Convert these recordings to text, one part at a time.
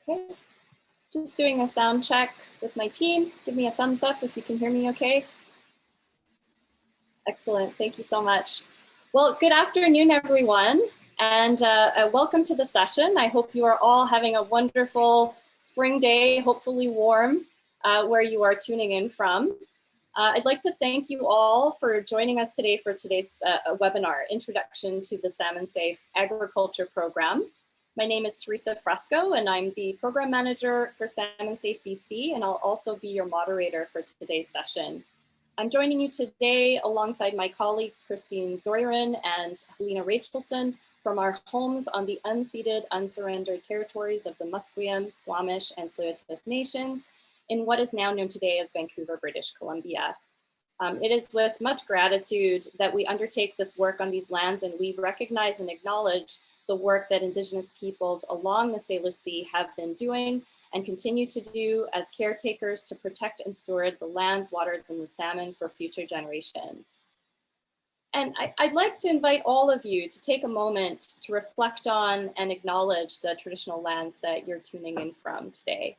Okay, just doing a sound check with my team. Give me a thumbs up if you can hear me okay. Excellent, thank you so much. Well, good afternoon, everyone, and welcome to the session. I hope you are all having a wonderful spring day, hopefully warm, where you are tuning in from. I'd like to thank you all for joining us today for today's webinar, Introduction to the Salmon-Safe Agriculture Program. My name is Teresa Fresco, and I'm the Program Manager for Salmon-Safe BC, and I'll also be your moderator for today's session. I'm joining you today alongside my colleagues, Christine Doiron and Helena Rachelson, from our homes on the unceded, unsurrendered territories of the Musqueam, Squamish, and Tsleil-Waututh Nations, in what is now known today as Vancouver, British Columbia. It is with much gratitude that we undertake this work on these lands, and we recognize and acknowledge the work that Indigenous peoples along the Salish Sea have been doing and continue to do as caretakers to protect and steward the lands, waters, and the salmon for future generations. And I'd like to invite all of you to take a moment to reflect on and acknowledge the traditional lands that you're tuning in from today.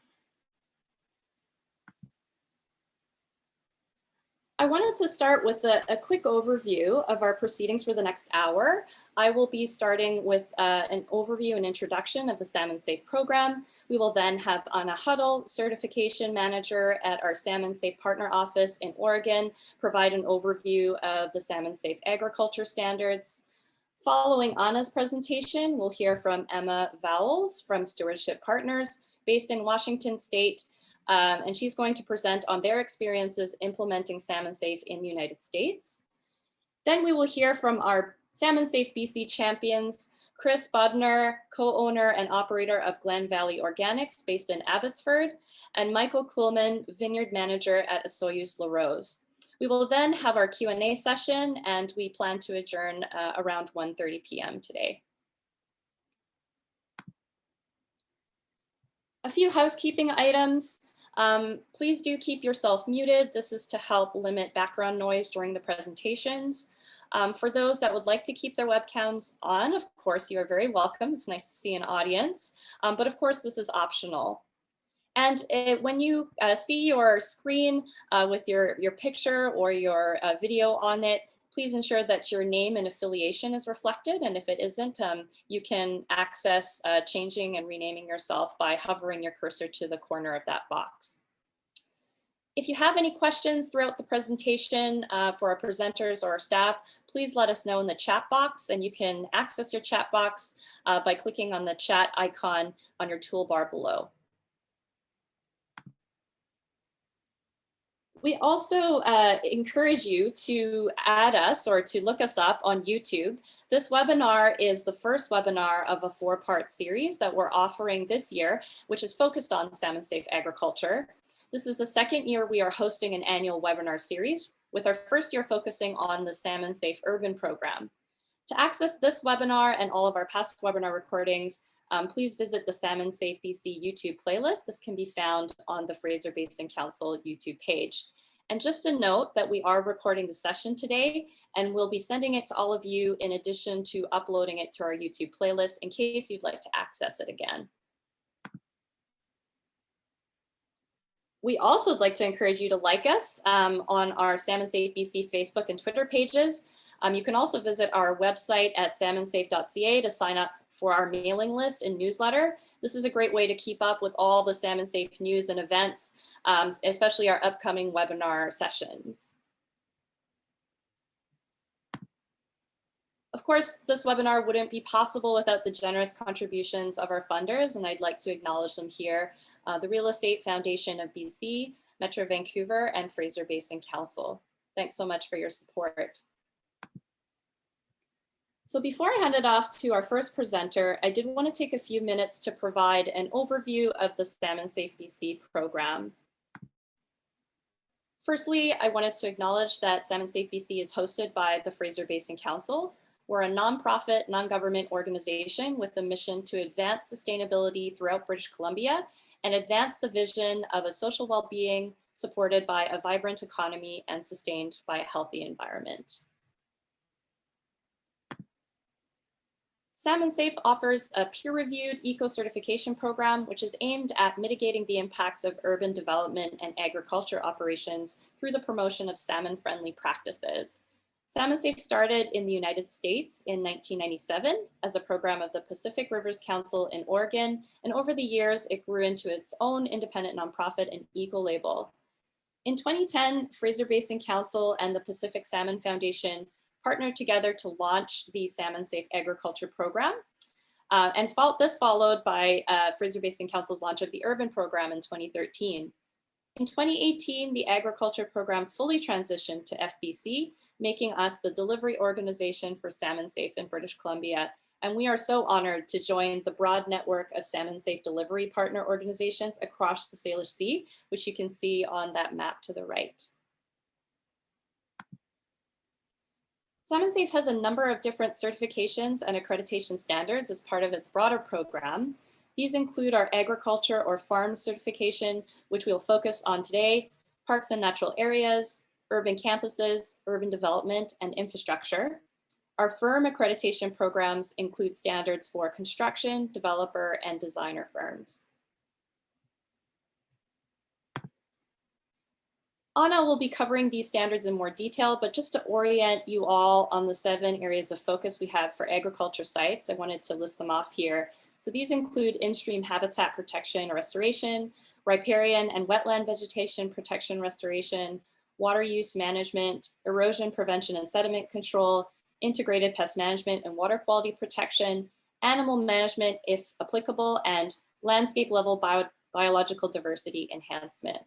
I wanted to start with a quick overview of our proceedings for the next hour. I will be starting with an overview and introduction of the Salmon-Safe program. We will then have Anna Huddle, certification manager at our Salmon-Safe Partner Office in Oregon, provide an overview of the Salmon-Safe Agriculture standards. Following Anna's presentation, we'll hear from Emma Vowles from Stewardship Partners based in Washington State. And she's going to present on their experiences implementing Salmon-Safe in the United States. Then we will hear from our Salmon-Safe BC champions, Chris Bodner, co-owner and operator of Glen Valley Organics based in Abbotsford, and Michael Kuhlman, vineyard manager at Osoyoos Larose. We will then have our Q&A session, and we plan to adjourn around 1:30 p.m. today. A few housekeeping items. Please do keep yourself muted. This is to help limit background noise during the presentations. For those that would like to keep their webcams on, of course, you are very welcome. It's nice to see an audience, but of course, this is optional. And when you see your screen with your picture or your video on it, please ensure that your name and affiliation is reflected. And if it isn't, you can access changing and renaming yourself by hovering your cursor to the corner of that box. If you have any questions throughout the presentation for our presenters or our staff, please let us know in the chat box, and you can access your chat box by clicking on the chat icon on your toolbar below. We also encourage you to add us or to look us up on YouTube. This webinar is the first webinar of a 4-part series that we're offering this year, which is focused on salmon-safe agriculture. This is the second year we are hosting an annual webinar series, with our first year focusing on the Salmon-Safe Urban program. To access this webinar and all of our past webinar recordings, please visit the Salmon-Safe BC YouTube playlist. This can be found on the Fraser Basin Council YouTube page. And just a note that we are recording the session today, and we'll be sending it to all of you in addition to uploading it to our YouTube playlist in case you'd like to access it again. We also would like to encourage you to like us on our Salmon-Safe BC Facebook and Twitter pages. You can also visit our website at salmonsafe.ca to sign up for our mailing list and newsletter. This is a great way to keep up with all the Salmon-Safe news and events, especially our upcoming webinar sessions. Of course, this webinar wouldn't be possible without the generous contributions of our funders, and I'd like to acknowledge them here. The Real Estate Foundation of BC, Metro Vancouver, and Fraser Basin Council. Thanks so much for your support. So before I hand it off to our first presenter, I did want to take a few minutes to provide an overview of the Salmon-Safe BC program. Firstly, I wanted to acknowledge that Salmon-Safe BC is hosted by the Fraser Basin Council. We're a nonprofit, non-government organization with a mission to advance sustainability throughout British Columbia and advance the vision of a social well-being supported by a vibrant economy and sustained by a healthy environment. Salmon-Safe offers a peer-reviewed eco-certification program, which is aimed at mitigating the impacts of urban development and agriculture operations through the promotion of salmon-friendly practices. Salmon-Safe started in the United States in 1997 as a program of the Pacific Rivers Council in Oregon, and over the years, it grew into its own independent nonprofit and eco-label. In 2010, Fraser Basin Council and the Pacific Salmon Foundation partnered together to launch the Salmon-Safe Agriculture program. This followed by Fraser Basin Council's launch of the Urban program in 2013. In 2018, the agriculture program fully transitioned to FBC, making us the delivery organization for Salmon-Safe in British Columbia. And we are so honored to join the broad network of Salmon-Safe delivery partner organizations across the Salish Sea, which you can see on that map to the right. Salmon-Safe has a number of different certifications and accreditation standards as part of its broader program. These include our agriculture or farm certification, which we'll focus on today, parks and natural areas, urban campuses, urban development, and infrastructure. Our firm accreditation programs include standards for construction, developer, and designer firms. Anna will be covering these standards in more detail, but just to orient you all on the 7 areas of focus we have for agriculture sites, I wanted to list them off here. So these include in-stream habitat protection or restoration, riparian and wetland vegetation protection restoration, water use management, erosion prevention and sediment control, integrated pest management and water quality protection, animal management if applicable, and landscape level biological diversity enhancement.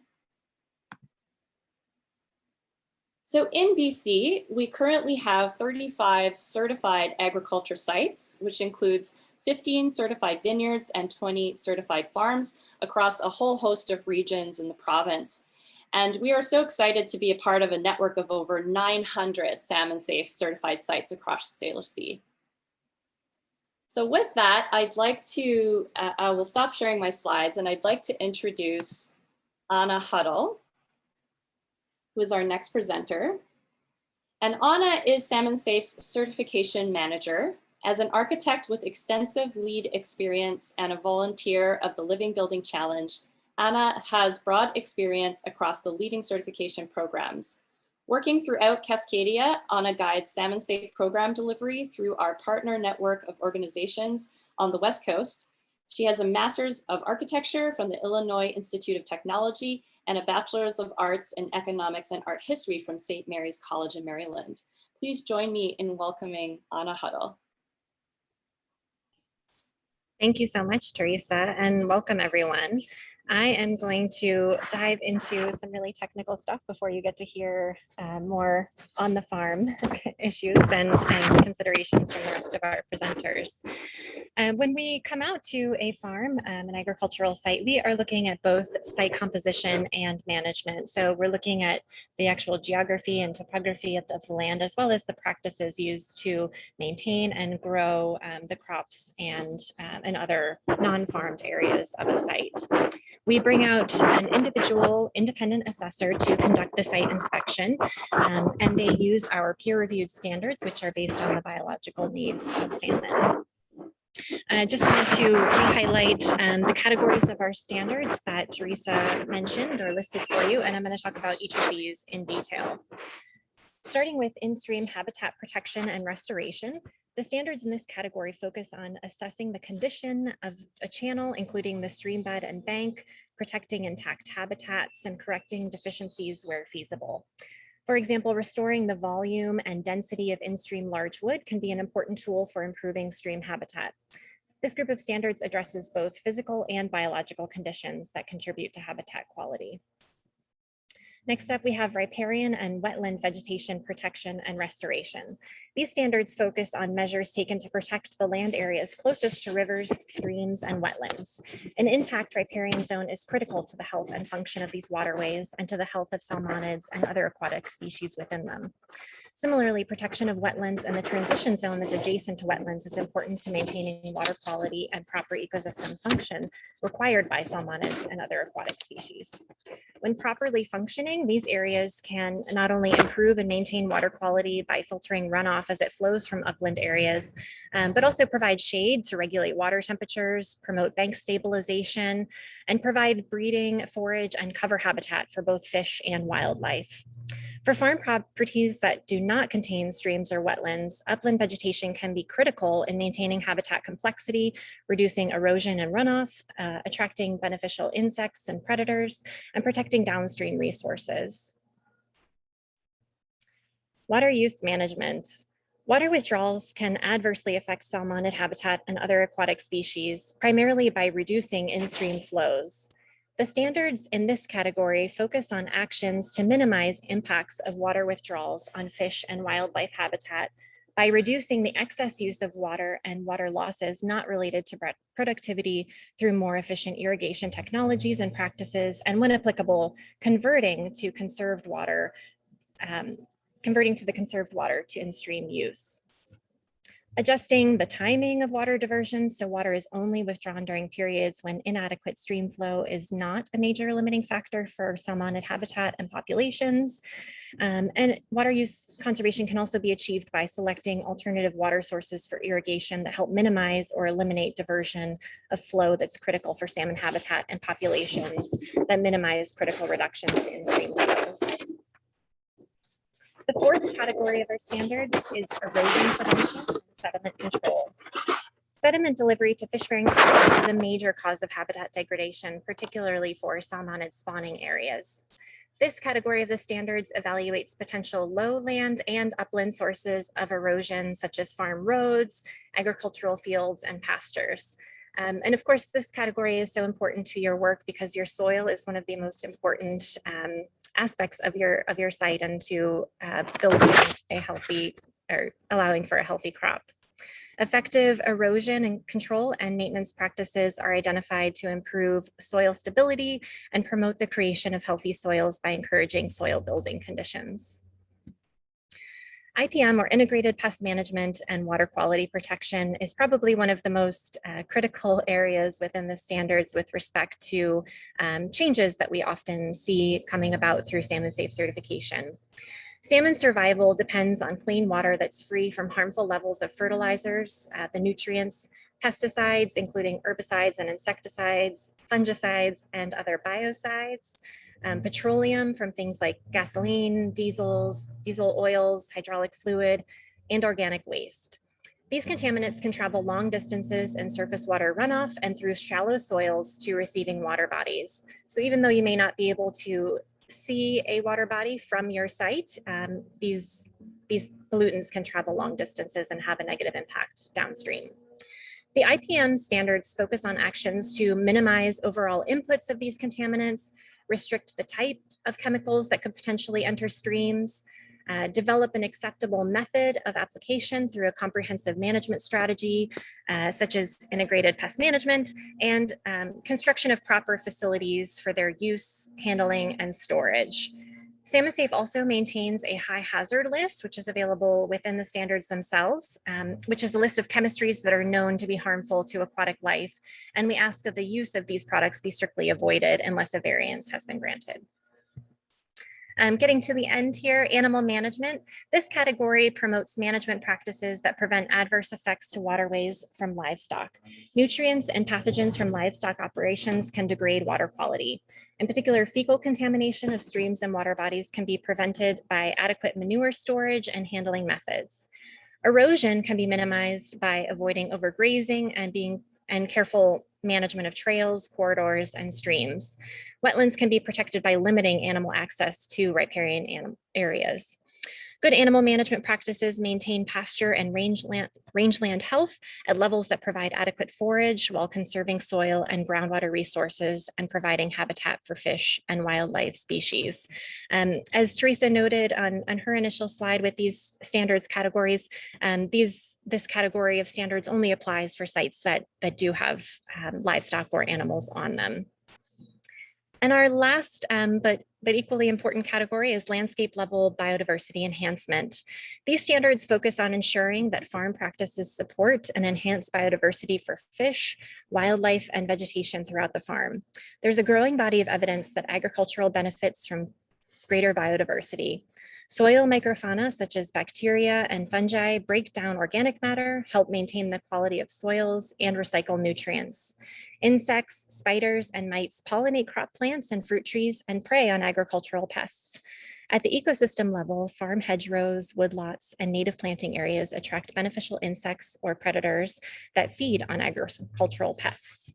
So in BC, we currently have 35 certified agriculture sites, which includes 15 certified vineyards and 20 certified farms across a whole host of regions in the province. And we are so excited to be a part of a network of over 900 Salmon-Safe certified sites across the Salish Sea. So with that, I'd like to, I will stop sharing my slides, and I'd like to introduce Anna Huddle, who is our next presenter. And Anna is Salmon-Safe's certification manager. As an architect with extensive lead experience and a volunteer of the Living Building Challenge, Anna has broad experience across the leading certification programs. Working throughout Cascadia, Anna guides Salmon-Safe program delivery through our partner network of organizations on the West Coast. She has a Master's of Architecture from the Illinois Institute of Technology and a Bachelor's of Arts in Economics and Art History from St. Mary's College in Maryland. Please join me in welcoming Anna Huddle. Thank you so much, Teresa, and welcome everyone. I am going to dive into some really technical stuff before you get to hear more on the farm issues and considerations from the rest of our presenters. When we come out to a farm, an agricultural site, we are looking at both site composition and management. So we're looking at the actual geography and topography of the land, as well as the practices used to maintain and grow the crops and other non-farmed areas of a site. We bring out an individual independent assessor to conduct the site inspection, and they use our peer-reviewed standards, which are based on the biological needs of salmon. I just wanted to highlight the categories of our standards that Teresa mentioned or listed for you, and I'm going to talk about each of these in detail. Starting with in-stream habitat protection and restoration, the standards in this category focus on assessing the condition of a channel, including the stream bed and bank, protecting intact habitats, and correcting deficiencies where feasible. For example, restoring the volume and density of in-stream large wood can be an important tool for improving stream habitat. This group of standards addresses both physical and biological conditions that contribute to habitat quality. Next up, we have riparian and wetland vegetation protection and restoration. These standards focus on measures taken to protect the land areas closest to rivers, streams, and wetlands. An intact riparian zone is critical to the health and function of these waterways and to the health of salmonids and other aquatic species within them. Similarly, protection of wetlands and the transition zone that's adjacent to wetlands is important to maintaining water quality and proper ecosystem function required by salmonids and other aquatic species. When properly functioning, farming, these areas can not only improve and maintain water quality by filtering runoff as it flows from upland areas, but also provide shade to regulate water temperatures, promote bank stabilization, and provide breeding, forage, and cover habitat for both fish and wildlife. For farm properties that do not contain streams or wetlands, upland vegetation can be critical in maintaining habitat complexity, reducing erosion and runoff, attracting beneficial insects and predators, and protecting downstream resources. Water use management. Water withdrawals can adversely affect salmonid habitat and other aquatic species, primarily by reducing in-stream flows. The standards in this category focus on actions to minimize impacts of water withdrawals on fish and wildlife habitat by reducing the excess use of water and water losses not related to productivity through more efficient irrigation technologies and practices, and when applicable, converting to the conserved water to in-stream use. Adjusting the timing of water diversion so water is only withdrawn during periods when inadequate stream flow is not a major limiting factor for salmonid habitat and populations. And water use conservation can also be achieved by selecting alternative water sources for irrigation that help minimize or eliminate diversion of flow that's critical for salmon habitat and populations that minimize critical reductions to in-stream flows. The fourth category of our standards is erosion prevention and sediment control. Sediment delivery to fish-bearing soils is a major cause of habitat degradation, particularly for salmonid spawning areas. This category of the standards evaluates potential lowland and upland sources of erosion, such as farm roads, agricultural fields, and pastures. And of course, this category is so important to your work because your soil is one of the most important aspects of your site and to building a healthy or allowing for a healthy crop. Effective erosion and control and maintenance practices are identified to improve soil stability and promote the creation of healthy soils by encouraging soil building conditions. IPM, or integrated pest management and water quality protection, is probably one of the most critical areas within the standards with respect to changes that we often see coming about through Salmon-Safe certification. Salmon survival depends on clean water that's free from harmful levels of fertilizers, the nutrients, pesticides, including herbicides and insecticides, fungicides, and other biocides, petroleum from things like gasoline, diesel oils, hydraulic fluid, and organic waste. These contaminants can travel long distances in surface water runoff and through shallow soils to receiving water bodies. So even though you may not be able to see a water body from your site, these pollutants can travel long distances and have a negative impact downstream. The IPM standards focus on actions to minimize overall inputs of these contaminants, restrict the type of chemicals that could potentially enter streams, develop an acceptable method of application through a comprehensive management strategy, such as integrated pest management, and construction of proper facilities for their use, handling, and storage. Salmon-Safe also maintains a high hazard list, which is available within the standards themselves, which is a list of chemistries that are known to be harmful to aquatic life. And we ask that the use of these products be strictly avoided unless a variance has been granted. Getting to the end here, animal management. This category promotes management practices that prevent adverse effects to waterways from livestock. Nutrients and pathogens from livestock operations can degrade water quality. In particular, fecal contamination of streams and water bodies can be prevented by adequate manure storage and handling methods. Erosion can be minimized by avoiding overgrazing and careful management of trails, corridors, and streams. Wetlands can be protected by limiting animal access to riparian areas. Good animal management practices maintain pasture and rangeland health at levels that provide adequate forage while conserving soil and groundwater resources and providing habitat for fish and wildlife species. As Teresa noted on her initial slide with these standards categories, this category of standards only applies for sites that do have livestock or animals on them. And our last, but equally important category is landscape level biodiversity enhancement. These standards focus on ensuring that farm practices support and enhance biodiversity for fish, wildlife, and vegetation throughout the farm. There's a growing body of evidence that agricultural benefits from greater biodiversity. Soil microfauna such as bacteria and fungi break down organic matter, help maintain the quality of soils, and recycle nutrients. Insects, spiders, and mites pollinate crop plants and fruit trees and prey on agricultural pests. At the ecosystem level, farm hedgerows, woodlots, and native planting areas attract beneficial insects or predators that feed on agricultural pests.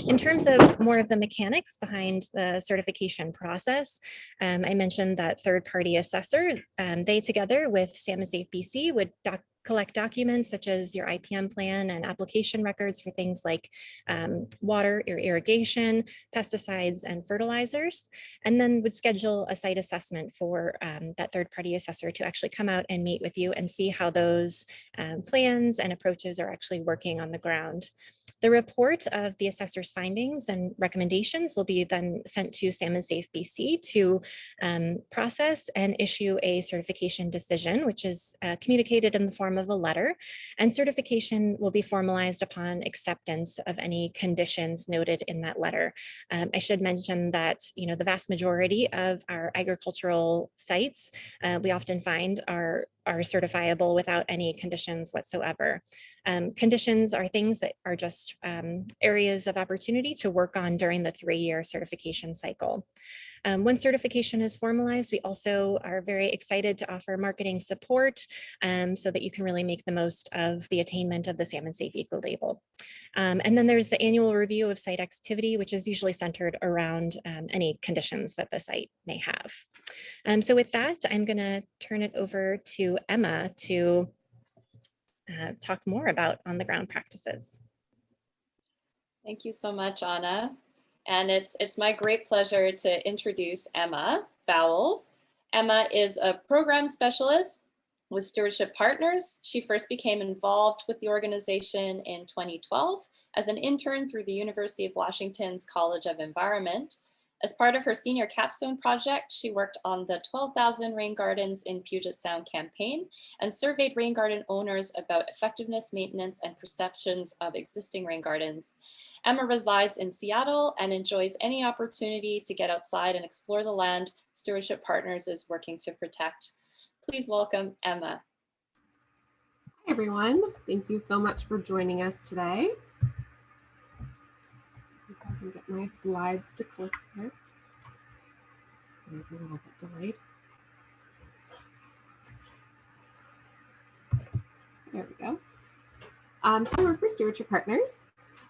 In terms of more of the mechanics behind the certification process, I mentioned that third-party assessor, they together with Salmon-Safe BC would collect documents such as your IPM plan and application records for things like water or irrigation, pesticides, and fertilizers, and then would schedule a site assessment for that third-party assessor to actually come out and meet with you and see how those plans and approaches are actually working on the ground. The report of the assessor's findings and recommendations will be then sent to Salmon-Safe BC to process and issue a certification decision, which is communicated in the form of a letter, and certification will be formalized upon acceptance of any conditions noted in that letter. I should mention that the vast majority of our agricultural sites we often find are certifiable without any conditions whatsoever. Conditions are things that are just areas of opportunity to work on during the 3-year certification cycle. When certification is formalized, we also are very excited to offer marketing support so that you can really make the most of the attainment of the Salmon-Safe Eco Label. And then there's the annual review of site activity, which is usually centered around any conditions that the site may have. So with that, I'm going to turn it over to Emma to talk more about on-the-ground practices. Thank you so much, Anna. And it's my great pleasure to introduce Emma Bowles. Emma is a program specialist with Stewardship Partners. She first became involved with the organization in 2012 as an intern through the University of Washington's College of Environment. As part of her senior capstone project, she worked on the 12,000 rain gardens in Puget Sound campaign and surveyed rain garden owners about effectiveness, maintenance, and perceptions of existing rain gardens. Emma resides in Seattle and enjoys any opportunity to get outside and explore the land Stewardship Partners is working to protect. Please welcome Emma. Hi everyone, thank you so much for joining us today. I can get my slides to click here. It's a little bit delayed. There we go. So I work for Stewardship Partners,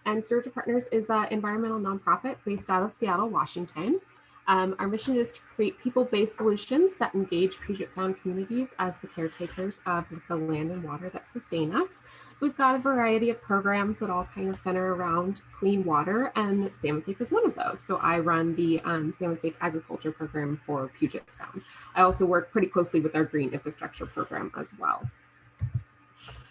and Stewardship Partners is an environmental nonprofit based out of Seattle, Washington. Our mission is to create people-based solutions that engage Puget Sound communities as the caretakers of the land and water that sustain us. So we've got a variety of programs that all kind of center around clean water, and Salmon-Safe is one of those. So I run the Salmon-Safe Agriculture program for Puget Sound. I also work pretty closely with our green infrastructure program as well.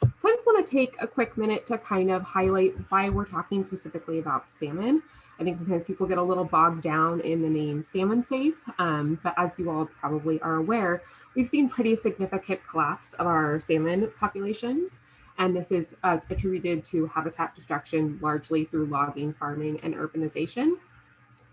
So I just want to take a quick minute to kind of highlight why we're talking specifically about salmon. I think sometimes people get a little bogged down in the name Salmon-Safe, but as you all probably are aware, we've seen pretty significant collapse of our salmon populations. And this is attributed to habitat destruction, largely through logging, farming, and urbanization.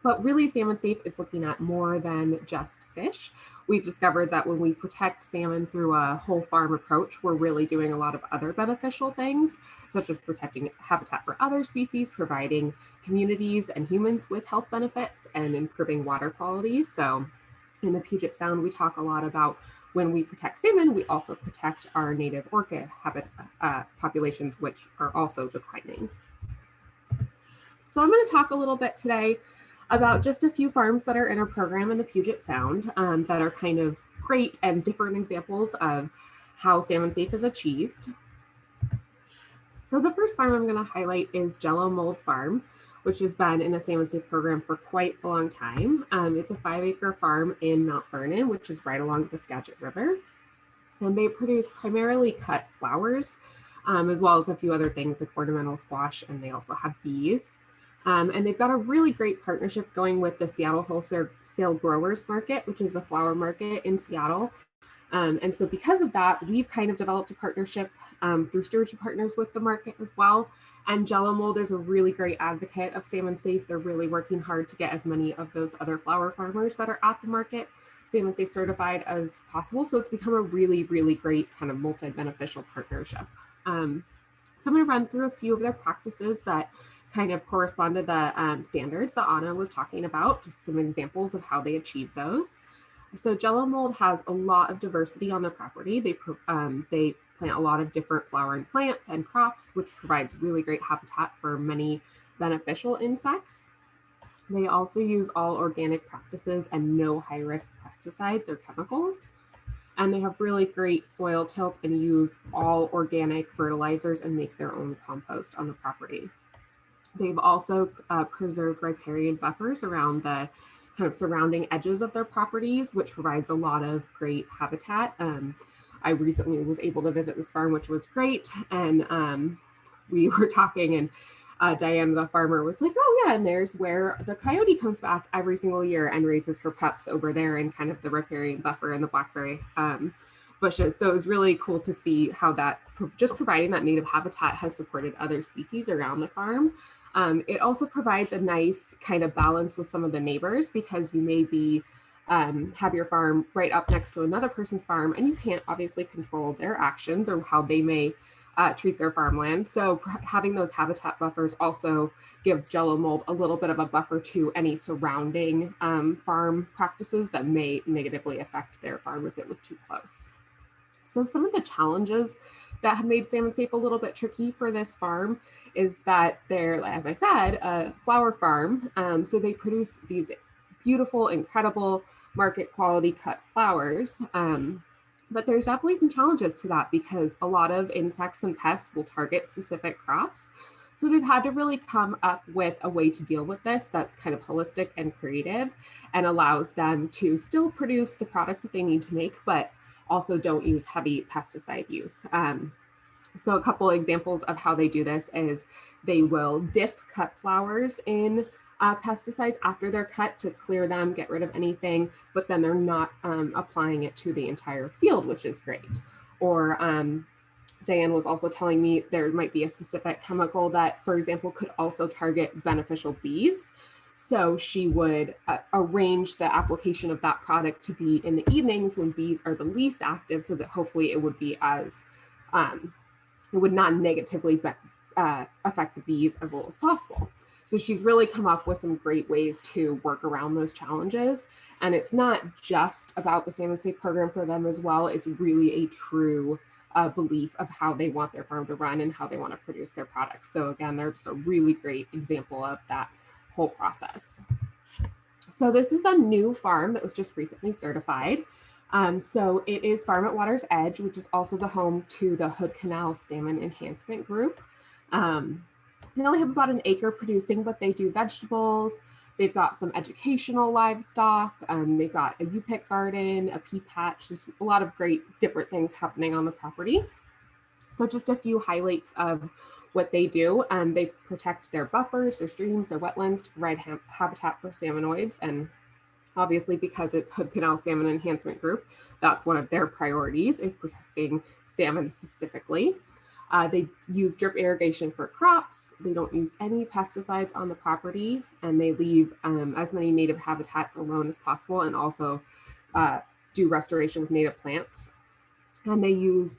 But really, Salmon-Safe is looking at more than just fish. We've discovered that when we protect salmon through a whole farm approach, we're really doing a lot of other beneficial things, such as protecting habitat for other species, providing communities and humans with health benefits, and improving water quality. So in the Puget Sound, we talk a lot about when we protect salmon, we also protect our native orchid habitat populations, which are also declining. So I'm going to talk a little bit today about just a few farms that are in our program in the Puget Sound that are kind of great and different examples of how Salmon-Safe is achieved. So the first farm I'm going to highlight is Jello Mold Farm, which has been in the Salmon-Safe program for quite a long time. It's a 5-acre farm in Mount Vernon, which is right along the Skagit River. And they produce primarily cut flowers, as well as a few other things like ornamental squash, and they also have bees. And they've got a really great partnership going with the Seattle Wholesale Growers Market, which is a flower market in Seattle. And so because of that, we've kind of developed a partnership through Stewardship Partners with the market as well. And Jello Mold is a really great advocate of Salmon Safe. They're really working hard to get as many of those other flower farmers that are at the market Salmon Safe certified as possible. So it's become a really, really great kind of multi-beneficial partnership. So I'm going to run through a few of their practices that kind of correspond to the standards that Anna was talking about, just some examples of how they achieve those. So Jello Mold has a lot of diversity on their property. They plant a lot of different flowering plants and crops, which provides really great habitat for many beneficial insects. They also use all organic practices and no high-risk pesticides or chemicals. And they have really great soil tilth and use all organic fertilizers and make their own compost on the property. They've also preserved riparian buffers around the kind of surrounding edges of their properties, which provides a lot of great habitat. I recently was able to visit this farm, which was great. And we were talking and Diane, the farmer, was like, oh yeah, and there's where the coyote comes back every single year and raises her pups over there in kind of the riparian buffer and the blackberry bushes. So it was really cool to see how that, just providing that native habitat has supported other species around the farm. It also provides a nice kind of balance with some of the neighbors, because you may be have your farm right up next to another person's farm, and you can't obviously control their actions or how they may treat their farmland. So having those habitat buffers also gives Jello Mold a little bit of a buffer to any surrounding farm practices that may negatively affect their farm if it was too close. So some of the challenges that have made Salmon Safe a little bit tricky for this farm is that they're, as I said, a flower farm. So they produce these beautiful, incredible market quality cut flowers. But there's definitely some challenges to that, because a lot of insects and pests will target specific crops. So they've had to really come up with a way to deal with this that's kind of holistic and creative and allows them to still produce the products that they need to make, but also don't use heavy pesticide use. So a couple examples of how they do this is they will dip cut flowers in pesticides after they're cut to clear them, get rid of anything, but then they're not applying it to the entire field, which is great. Or Diane was also telling me there might be a specific chemical that, for example, could also target beneficial bees. So she would arrange the application of that product to be in the evenings when bees are the least active, so that hopefully it would be as, it would not negatively affect the bees as little as possible. So she's really come up with some great ways to work around those challenges. And it's not just about the Salmon Safe program for them as well. It's really a true belief of how they want their farm to run and how they want to produce their products. So again, they're just a really great example of that whole process. So this is a new farm that was just recently certified. So it is Farm at Water's Edge, which is also the home to the Hood Canal Salmon Enhancement Group. They only have about an acre producing, but they do vegetables. They've got some educational livestock. They've got a U-pick garden, a pea patch, just a lot of great different things happening on the property. So just a few highlights of what they do. They protect their buffers, their streams, their wetlands to provide habitat for salmonoids. And obviously, because it's Hood Canal Salmon Enhancement Group, that's one of their priorities, is protecting salmon specifically. They use drip irrigation for crops. They don't use any pesticides on the property, and they leave as many native habitats alone as possible, and also do restoration with native plants. And they use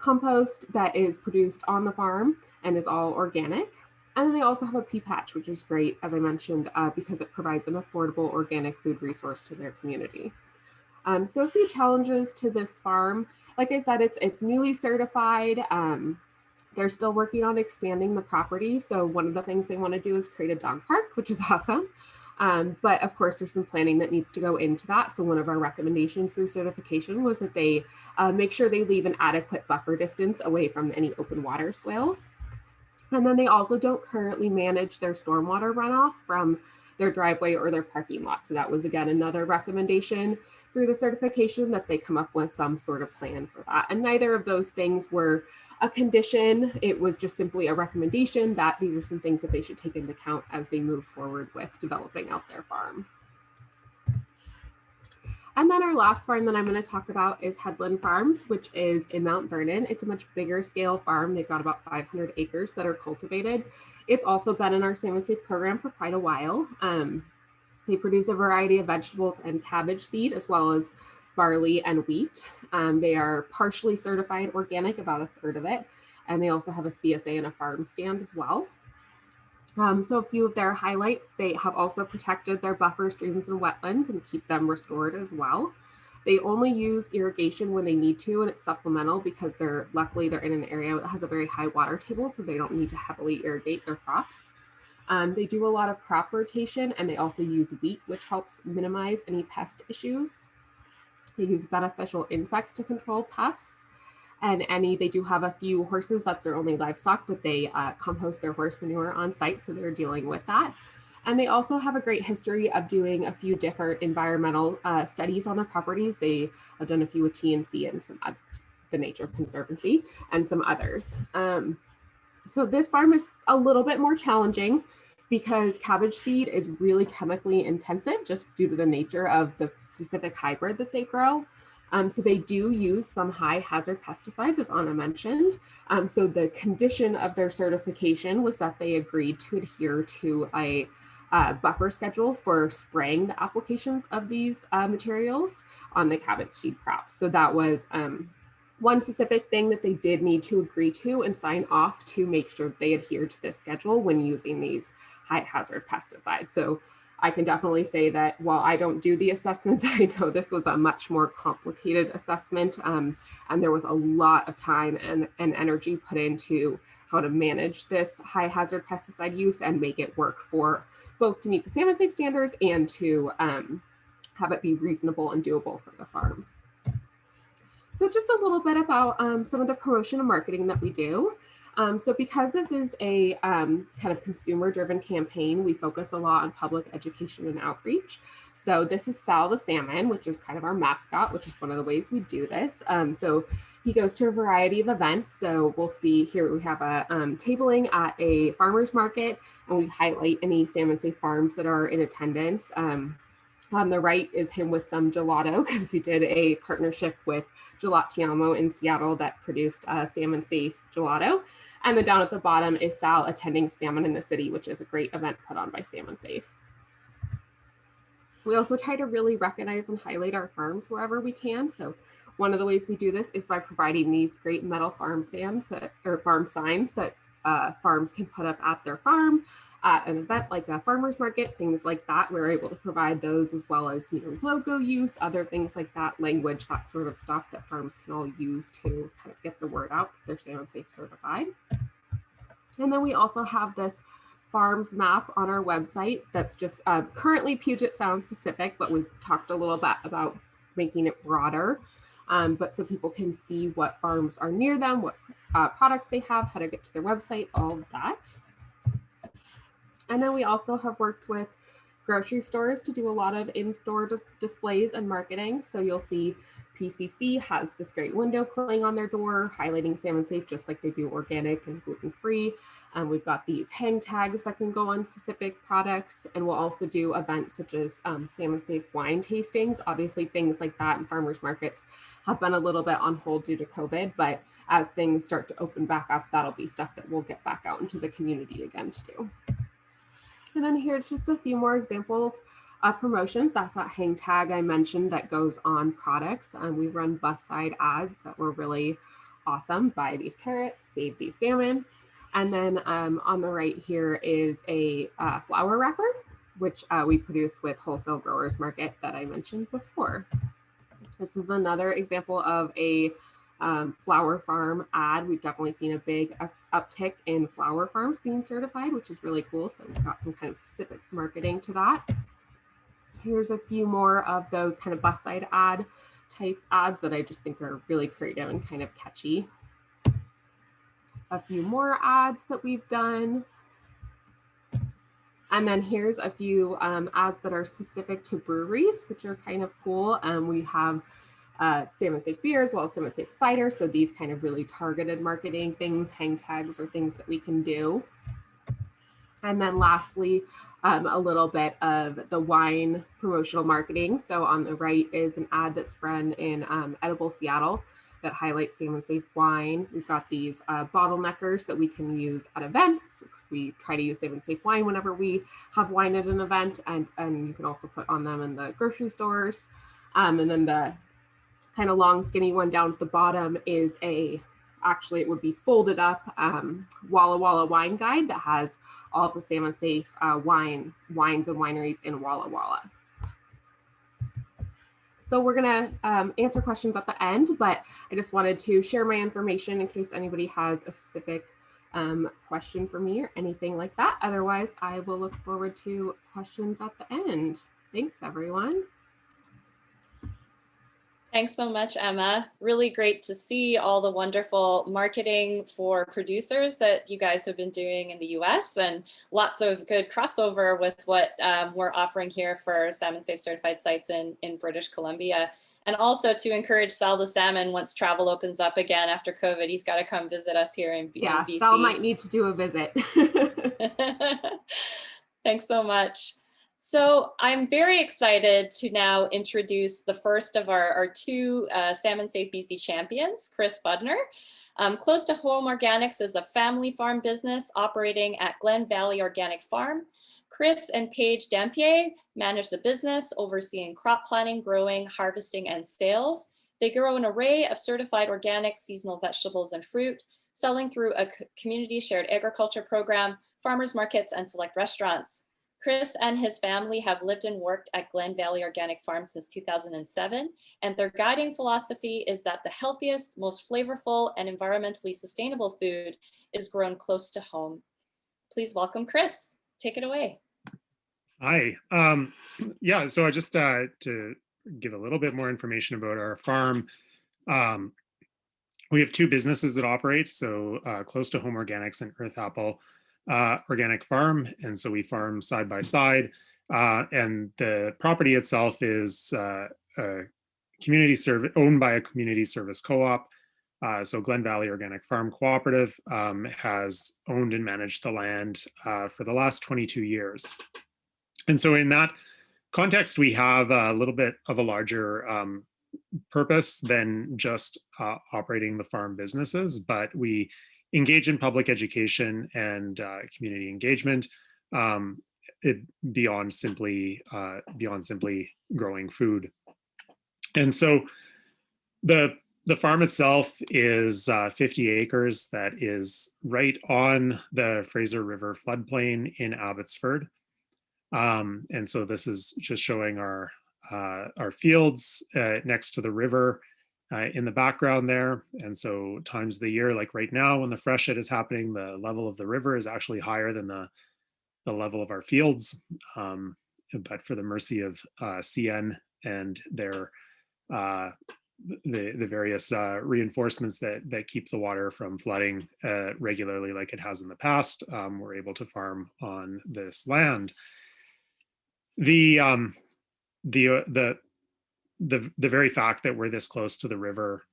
compost that is produced on the farm and is all organic. And then they also have a pea patch, which is great, as I mentioned, because it provides an affordable organic food resource to their community. So a few challenges to this farm. Like I said, it's newly certified. They're still working on expanding the property. So one of the things they want to do is create a dog park, which is awesome. But of course, there's some planning that needs to go into that. So one of our recommendations through certification was that they make sure they leave an adequate buffer distance away from any open water swales. And then they also don't currently manage their stormwater runoff from their driveway or their parking lot. So that was, again, another recommendation through the certification, that they come up with some sort of plan for that. And neither of those things were a condition. It was just simply a recommendation that these are some things that they should take into account as they move forward with developing out their farm. And then our last farm that I'm going to talk about is Headland Farms, which is in Mount Vernon. It's a much bigger scale farm. They've got about 500 acres that are cultivated. It's also been in our Salmon-Safe program for quite a while. They produce a variety of vegetables and cabbage seed, as well as barley and wheat. They are partially certified organic, about a third of it. And they also have a CSA and a farm stand as well. So a few of their highlights: they have also protected their buffer streams and wetlands and keep them restored as well. They only use irrigation when they need to, and it's supplemental because luckily they're in an area that has a very high water table, so they don't need to heavily irrigate their crops. They do a lot of crop rotation, and they also use wheat, which helps minimize any pest issues. They use beneficial insects to control pests. And they do have a few horses. That's their only livestock, but they compost their horse manure on site, so they're dealing with that. And they also have a great history of doing a few different environmental studies on their properties. They have done a few with TNC and some the Nature Conservancy and some others. So this farm is a little bit more challenging because cabbage seed is really chemically intensive just due to the nature of the specific hybrid that they grow. So they do use some high hazard pesticides, as Anna mentioned. So the condition of their certification was that they agreed to adhere to a buffer schedule for spraying the applications of these materials on the cabbage seed crops. So that was one specific thing that they did need to agree to and sign off to make sure they adhere to this schedule when using these high hazard pesticides. So I can definitely say that while I don't do the assessments, I know this was a much more complicated assessment, and there was a lot of time and energy put into how to manage this high hazard pesticide use and make it work for both to meet the Salmon-Safe standards and to have it be reasonable and doable for the farm. So just a little bit about some of the promotion and marketing that we do. So because this is a kind of consumer-driven campaign, we focus a lot on public education and outreach. So this is Sal the salmon, which is kind of our mascot, which is one of the ways we do this. So he goes to a variety of events. So we'll see here we have a tabling at a farmer's market, and we highlight any Salmon-Safe farms that are in attendance. On the right is him with some gelato, because we did a partnership with Gelatiamo in Seattle that produced Salmon-Safe gelato. And then down at the bottom is Sal attending Salmon in the City, which is a great event put on by Salmon-Safe. We also try to really recognize and highlight our farms wherever we can. So one of the ways we do this is by providing these great metal farm signs that farms can put up at their farm at an event like a farmer's market, things like that. We're able to provide those, as well as logo use, other things like that, language, that sort of stuff that farms can all use to kind of get the word out that they're Salmon-Safe certified. And then we also have this farms map on our website that's just currently Puget Sound specific, but we've talked a little bit about making it broader, but so people can see what farms are near them, what products they have, how to get to their website, all of that. And then we also have worked with grocery stores to do a lot of in-store displays and marketing. So you'll see PCC has this great window cling on their door, highlighting Salmon-Safe just like they do organic and gluten-free. We've got these hang tags that can go on specific products, and we'll also do events such as Salmon-Safe wine tastings. Obviously, things like that in farmers markets have been a little bit on hold due to COVID, but as things start to open back up, that'll be stuff that we'll get back out into the community again to do. And then here's just a few more examples of promotions. That's that hang tag I mentioned that goes on products. We run bus side ads that were really awesome. Buy these carrots, save these salmon. And then on the right here is a flower wrapper, which we produced with Wholesale Growers Market that I mentioned before. This is another example of a flower farm ad. We've definitely seen a big uptick in flower farms being certified, which is really cool. So we've got some kind of specific marketing to that. Here's a few more of those kind of bus side ad type ads that I just think are really creative and kind of catchy. A few more ads that we've done. And then here's a few ads that are specific to breweries, which are kind of cool. We have Salmon-Safe beer as well as Salmon-Safe cider. So these kind of really targeted marketing things, hang tags, or things that we can do. And then lastly, a little bit of the wine promotional marketing. So on the right is an ad that's run in Edible Seattle that highlights Salmon-Safe wine. We've got these bottleneckers that we can use at events. We try to use Salmon-Safe wine whenever we have wine at an event, and you can also put on them in the grocery stores. And then the kind of long skinny one down at the bottom is actually it would be folded up Walla Walla wine guide that has all the Salmon-Safe wines and wineries in Walla Walla. So we're gonna answer questions at the end, but I just wanted to share my information in case anybody has a specific question for me or anything like that. Otherwise, I will look forward to questions at the end. Thanks, everyone. Thanks so much, Emma. Really great to see all the wonderful marketing for producers that you guys have been doing in the US, and lots of good crossover with what we're offering here for Salmon-Safe certified sites in British Columbia. And also to encourage Sal the Salmon, once travel opens up again after COVID, he's got to come visit us here in BC. Sal might need to do a visit. Thanks so much. So I'm very excited to now introduce the first of our two Salmon-Safe BC champions, Chris Budner. Close to Home Organics is a family farm business operating at Glen Valley Organic Farm. Chris and Paige Dampier manage the business, overseeing crop planting, growing, harvesting, and sales. They grow an array of certified organic seasonal vegetables and fruit, selling through a community shared agriculture program, farmers markets, and select restaurants. Chris and his family have lived and worked at Glen Valley Organic Farm since 2007, and their guiding philosophy is that the healthiest, most flavorful, and environmentally sustainable food is grown close to home. Please welcome Chris. Take it away. Hi. Yeah, so I just to give a little bit more information about our farm. We have two businesses that operate, so Close to Home Organics and Earth Apple Organic Farm, and so we farm side by side, and the property itself is community service owned by a community service co-op. So Glen Valley Organic Farm Co-operative has owned and managed the land for the last 22 years. And so in that context, we have a little bit of a larger purpose than just operating the farm businesses, but we engage in public education and community engagement beyond simply growing food. And so the farm itself is 50 acres that is right on the Fraser River floodplain in Abbotsford. And so this is just showing our fields next to the river in the background there. And so times of the year, like right now when the freshet is happening, the level of the river is actually higher than the level of our fields. But for the mercy of CN and their the various reinforcements that keep the water from flooding regularly like it has in the past, we're able to farm on this land. The very fact that we're this close to the river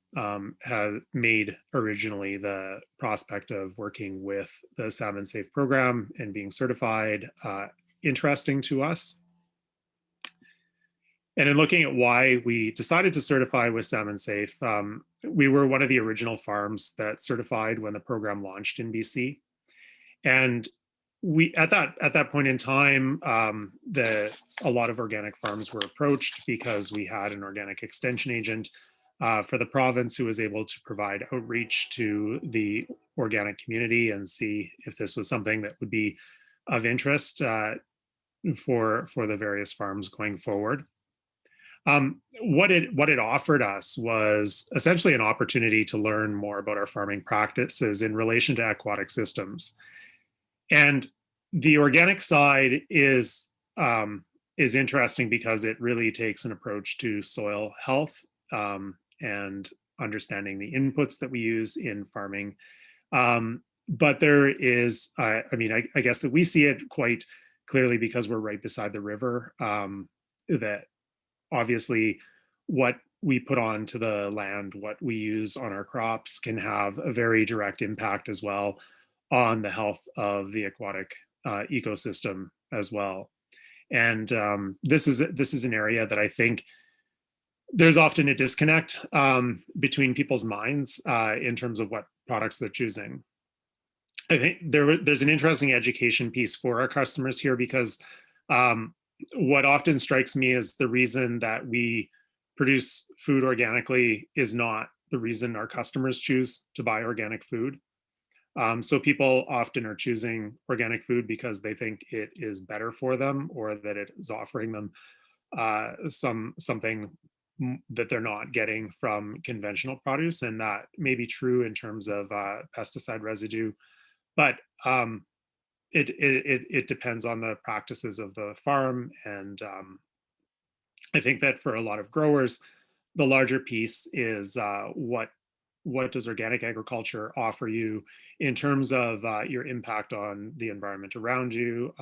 has made originally the prospect of working with the Salmon-Safe program and being certified interesting to us. And in looking at why we decided to certify with Salmon-Safe, we were one of the original farms that certified when the program launched in BC. And we at that point in time, a lot of organic farms were approached because we had an organic extension agent for the province who was able to provide outreach to the organic community and see if this was something that would be of interest for the various farms going forward. What it offered us was essentially an opportunity to learn more about our farming practices in relation to aquatic systems. And the organic side is interesting because it really takes an approach to soil health and understanding the inputs that we use in farming. But there is, I guess that we see it quite clearly because we're right beside the river, that obviously what we put onto the land, what we use on our crops can have a very direct impact as well on the health of the aquatic ecosystem as well. And this is an area that I think there's often a disconnect between people's minds in terms of what products they're choosing. I think there's an interesting education piece for our customers here, because what often strikes me is the reason that we produce food organically is not the reason our customers choose to buy organic food. So people often are choosing organic food because they think it is better for them, or that it is offering them something that they're not getting from conventional produce. And that may be true in terms of pesticide residue, but it depends on the practices of the farm. And I think that for a lot of growers, the larger piece is what does organic agriculture offer you in terms of your impact on the environment around you,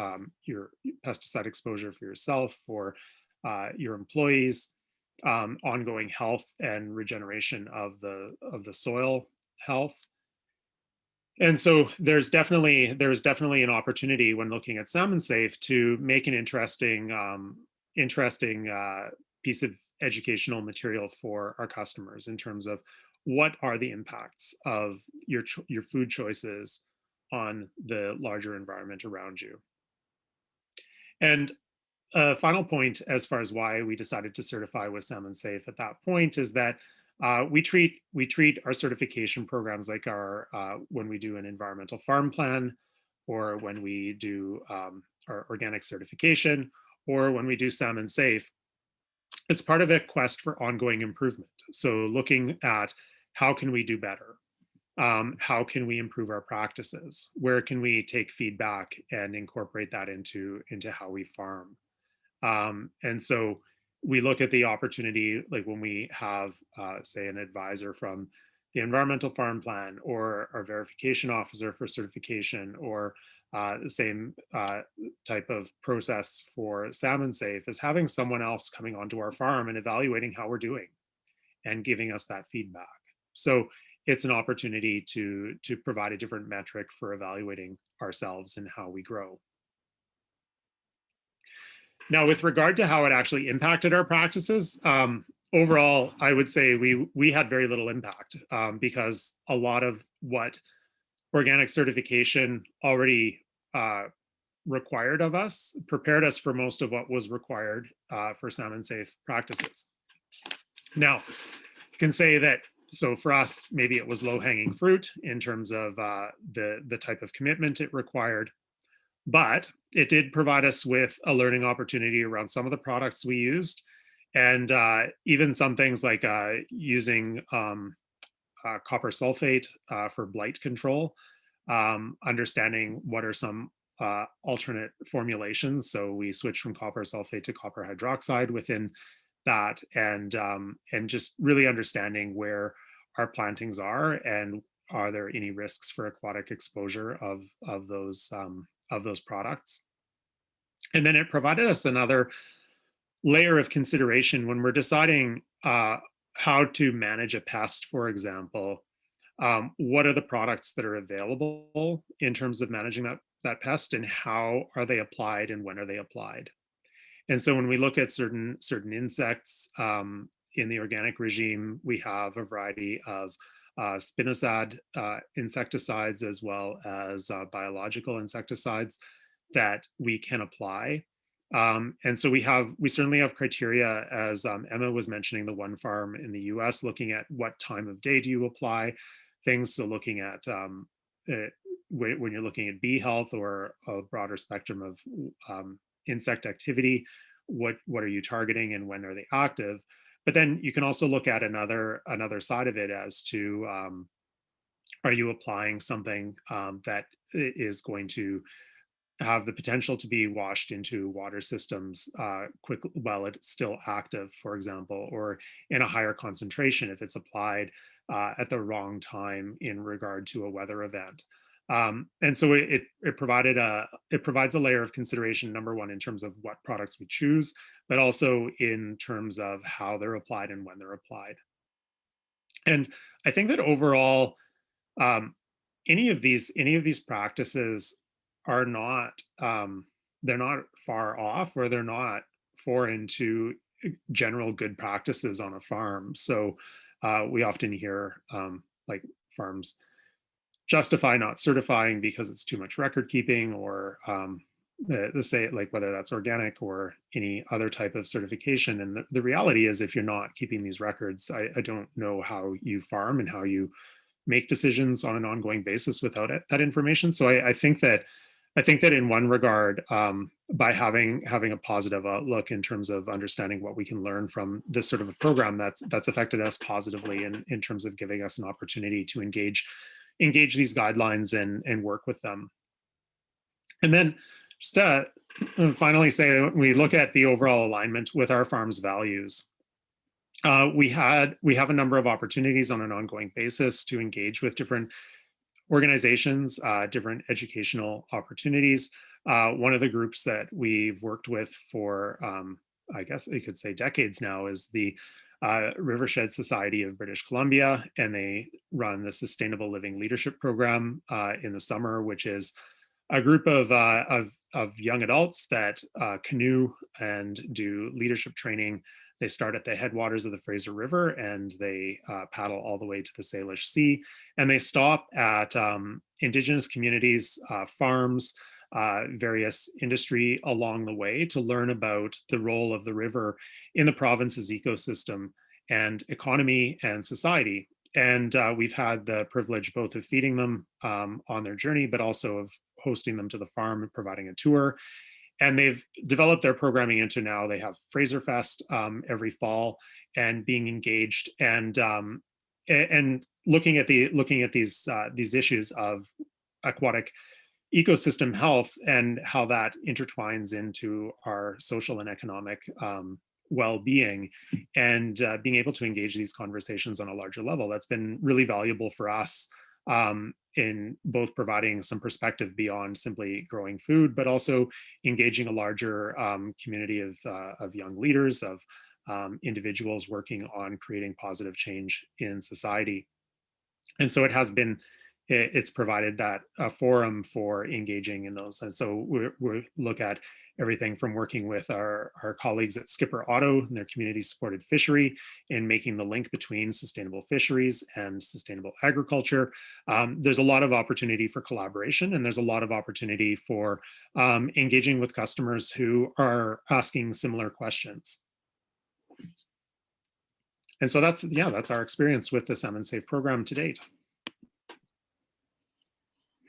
your pesticide exposure for yourself, for your employees, ongoing health and regeneration of the soil health. And so there's definitely an opportunity when looking at Salmon-Safe to make an interesting piece of educational material for our customers in terms of what are the impacts of your food choices on the larger environment around you. And a final point as far as why we decided to certify with Salmon-Safe at that point is that we treat our certification programs like our when we do an environmental farm plan, or when we do our organic certification, or when we do Salmon-Safe. It's part of a quest for ongoing improvement. So looking at how can we do better? How can we improve our practices? Where can we take feedback and incorporate that into how we farm? And so we look at the opportunity, like when we have, say, an advisor from the environmental farm plan, or our verification officer for certification, or the same type of process for Salmon-Safe, is having someone else coming onto our farm and evaluating how we're doing and giving us that feedback. So it's an opportunity to provide a different metric for evaluating ourselves and how we grow. Now, with regard to how it actually impacted our practices, overall, I would say we had very little impact because a lot of what organic certification already required of us prepared us for most of what was required for Salmon-Safe practices. Now, you can say that, so for us, maybe it was low-hanging fruit in terms of the type of commitment it required, but it did provide us with a learning opportunity around some of the products we used, and even some things like using copper sulfate for blight control, understanding what are some alternate formulations. So we switched from copper sulfate to copper hydroxide within that, and just really understanding where our plantings are, and are there any risks for aquatic exposure of those products. And then it provided us another layer of consideration when we're deciding how to manage a pest, for example. What are the products that are available in terms of managing that pest, and how are they applied, and when are they applied? And so when we look at certain insects in the organic regime, we have a variety of spinosad insecticides, as well as biological insecticides that we can apply. And so we certainly have criteria, as Emma was mentioning, the one farm in the US, looking at what time of day do you apply things. So looking at when you're looking at bee health, or a broader spectrum of insect activity, what are you targeting, and when are they active? But then you can also look at another side of it as to, are you applying something that is going to have the potential to be washed into water systems quickly while it's still active, for example, or in a higher concentration if it's applied at the wrong time in regard to a weather event. And so it provides a layer of consideration, number one, in terms of what products we choose, but also in terms of how they're applied and when they're applied. And I think that overall, any of these practices are not they're not far off, or they're not foreign to general good practices on a farm. So we often hear like farms justify not certifying because it's too much record keeping, or say like whether that's organic or any other type of certification. And the reality is, if you're not keeping these records, I don't know how you farm and how you make decisions on an ongoing basis without that information. So I think that in one regard, by having a positive outlook in terms of understanding what we can learn from this sort of a program, that's affected us positively in terms of giving us an opportunity to engage these guidelines and work with them. And then just finally say, when we look at the overall alignment with our farm's values, we have a number of opportunities on an ongoing basis to engage with different organizations, different educational opportunities. One of the groups that we've worked with for, I guess you could say decades now, is the Rivershed Society of British Columbia, and they run the Sustainable Living Leadership Program in the summer, which is a group of young adults that canoe and do leadership training. They start at the headwaters of the Fraser River, and they paddle all the way to the Salish Sea, and they stop at Indigenous communities, farms, various industry along the way to learn about the role of the river in the province's ecosystem and economy and society. And we've had the privilege both of feeding them on their journey, but also of hosting them to the farm and providing a tour. And they've developed their programming into now they have Fraser Fest every fall, and being engaged and looking at these issues of aquatic ecosystem health and how that intertwines into our social and economic well-being, and being able to engage these conversations on a larger level. That's been really valuable for us in both providing some perspective beyond simply growing food, but also engaging a larger community of young leaders, of individuals working on creating positive change in society. And so it's provided that forum for engaging in those. And so we look at everything from working with our colleagues at Skipper Otto and their community supported fishery in making the link between sustainable fisheries and sustainable agriculture. There's a lot of opportunity for collaboration, and there's a lot of opportunity for engaging with customers who are asking similar questions. And so that's our experience with the Salmon-Safe program to date.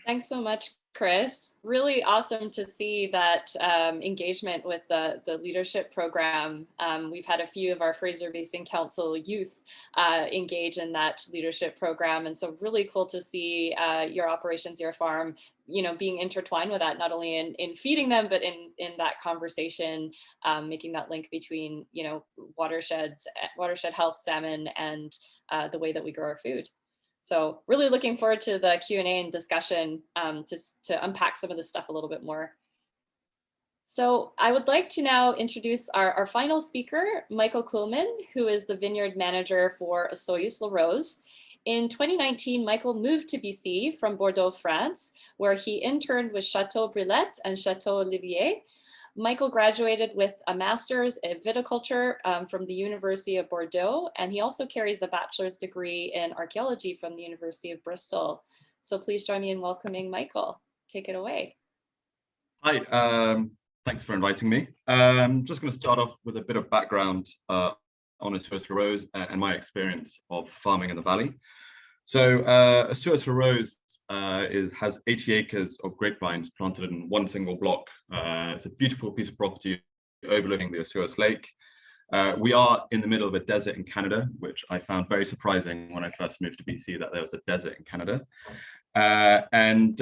Thanks so much, Chris. Really awesome to see that engagement with the leadership program. We've had a few of our Fraser Basin Council youth engage in that leadership program. And so really cool to see your operations, your farm, being intertwined with that, not only in feeding them, but in that conversation, making that link between, watershed health, salmon, and the way that we grow our food. So really looking forward to the Q&A and discussion to unpack some of this stuff a little bit more. So I would like to now introduce our final speaker, Michael Kuhlman, who is the vineyard manager for Osoyoos Larose. In 2019, Michael moved to BC from Bordeaux, France, where he interned with Chateau Brilette and Chateau Olivier. Michael graduated with a master's in viticulture from the University of Bordeaux, and he also carries a bachelor's degree in archaeology from the University of Bristol. So please join me in welcoming Michael. Take it away. Hi, thanks for inviting me. Just going to start off with a bit of background on Osoyoos Larose and my experience of farming in the valley. So Osoyoos Larose has 80 acres of grapevines planted in one single block. It's a beautiful piece of property overlooking the Osoyoos Lake. We are in the middle of a desert in Canada, which I found very surprising when I first moved to BC, that there was a desert in Canada. And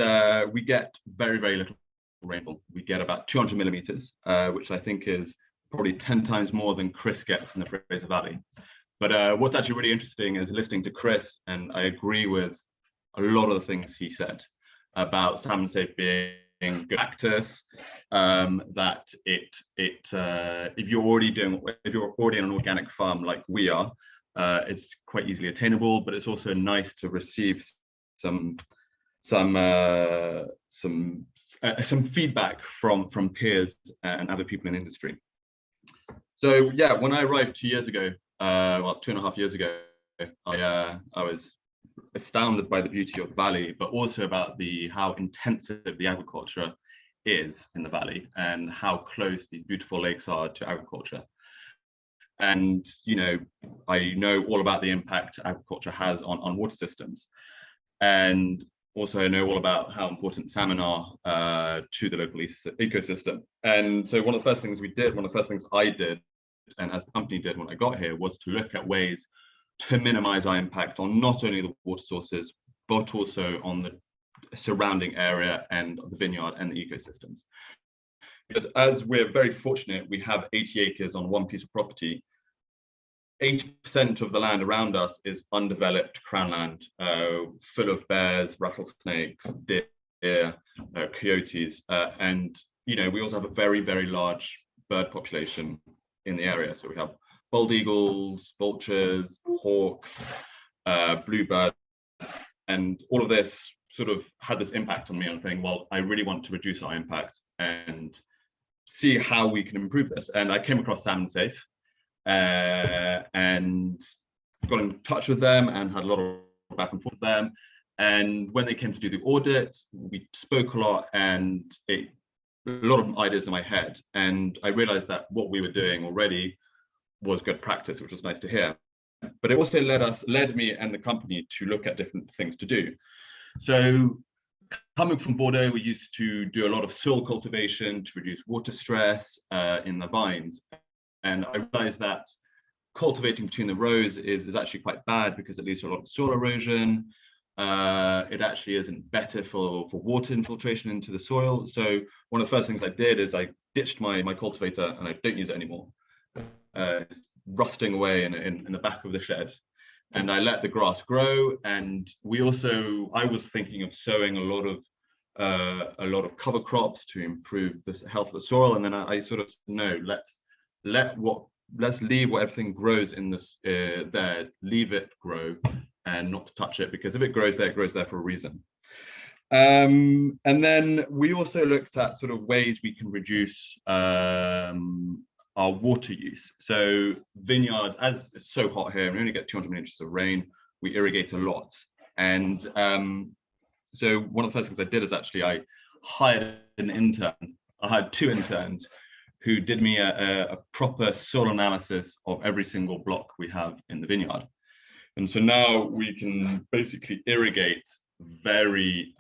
we get very, very little rainfall. We get about 200 millimeters, which I think is probably 10 times more than Chris gets in the Fraser Valley. But what's actually really interesting is listening to Chris, and I agree with a lot of the things he said about Salmon-Safe being good practice, that if you're already in an organic farm like we are, it's quite easily attainable, but it's also nice to receive some some feedback from peers and other people in the industry. So yeah, when I arrived 2 years ago, well, 2.5 years ago, I was astounded by the beauty of the valley, but also about how intensive the agriculture is in the valley and how close these beautiful lakes are to agriculture. And I know all about the impact agriculture has on water systems, and also I know all about how important salmon are to the local ecosystem. And so one of the first things I did, and as the company did when I got here, was to look at ways to minimize our impact on not only the water sources, but also on the surrounding area and the vineyard and the ecosystems. Because as we're very fortunate, we have 80 acres on one piece of property. 80% of the land around us is undeveloped crown land, full of bears, rattlesnakes, deer, coyotes, and we also have a very, very large bird population in the area. So we have bald eagles, vultures, hawks, bluebirds, and all of this sort of had this impact on me on saying, well, I really want to reduce our impact and see how we can improve this. And I came across Salmon-Safe and got in touch with them and had a lot of back and forth with them. And when they came to do the audit, we spoke a lot, and a lot of ideas in my head. And I realized that what we were doing already was good practice, which was nice to hear. But it also led me and the company to look at different things to do. So coming from Bordeaux, we used to do a lot of soil cultivation to reduce water stress in the vines. And I realized that cultivating between the rows is actually quite bad because it leads to a lot of soil erosion. It actually isn't better for water infiltration into the soil. So one of the first things I did is I ditched my cultivator and I don't use it anymore. It's rusting away in the back of the shed. And I let the grass grow. And I was thinking of sowing a lot of cover crops to improve the health of the soil. And then I sort of said, no, let's leave what everything grows in this there, leave it grow and not to touch it, because if it grows there for a reason. And then we also looked at sort of ways we can reduce our water use. So vineyards, as it's so hot here, we only get 200 inches of rain, we irrigate a lot. And so one of the first things I did is actually I hired an intern. I had 2 interns who did me a proper soil analysis of every single block we have in the vineyard. And so now we can basically irrigate very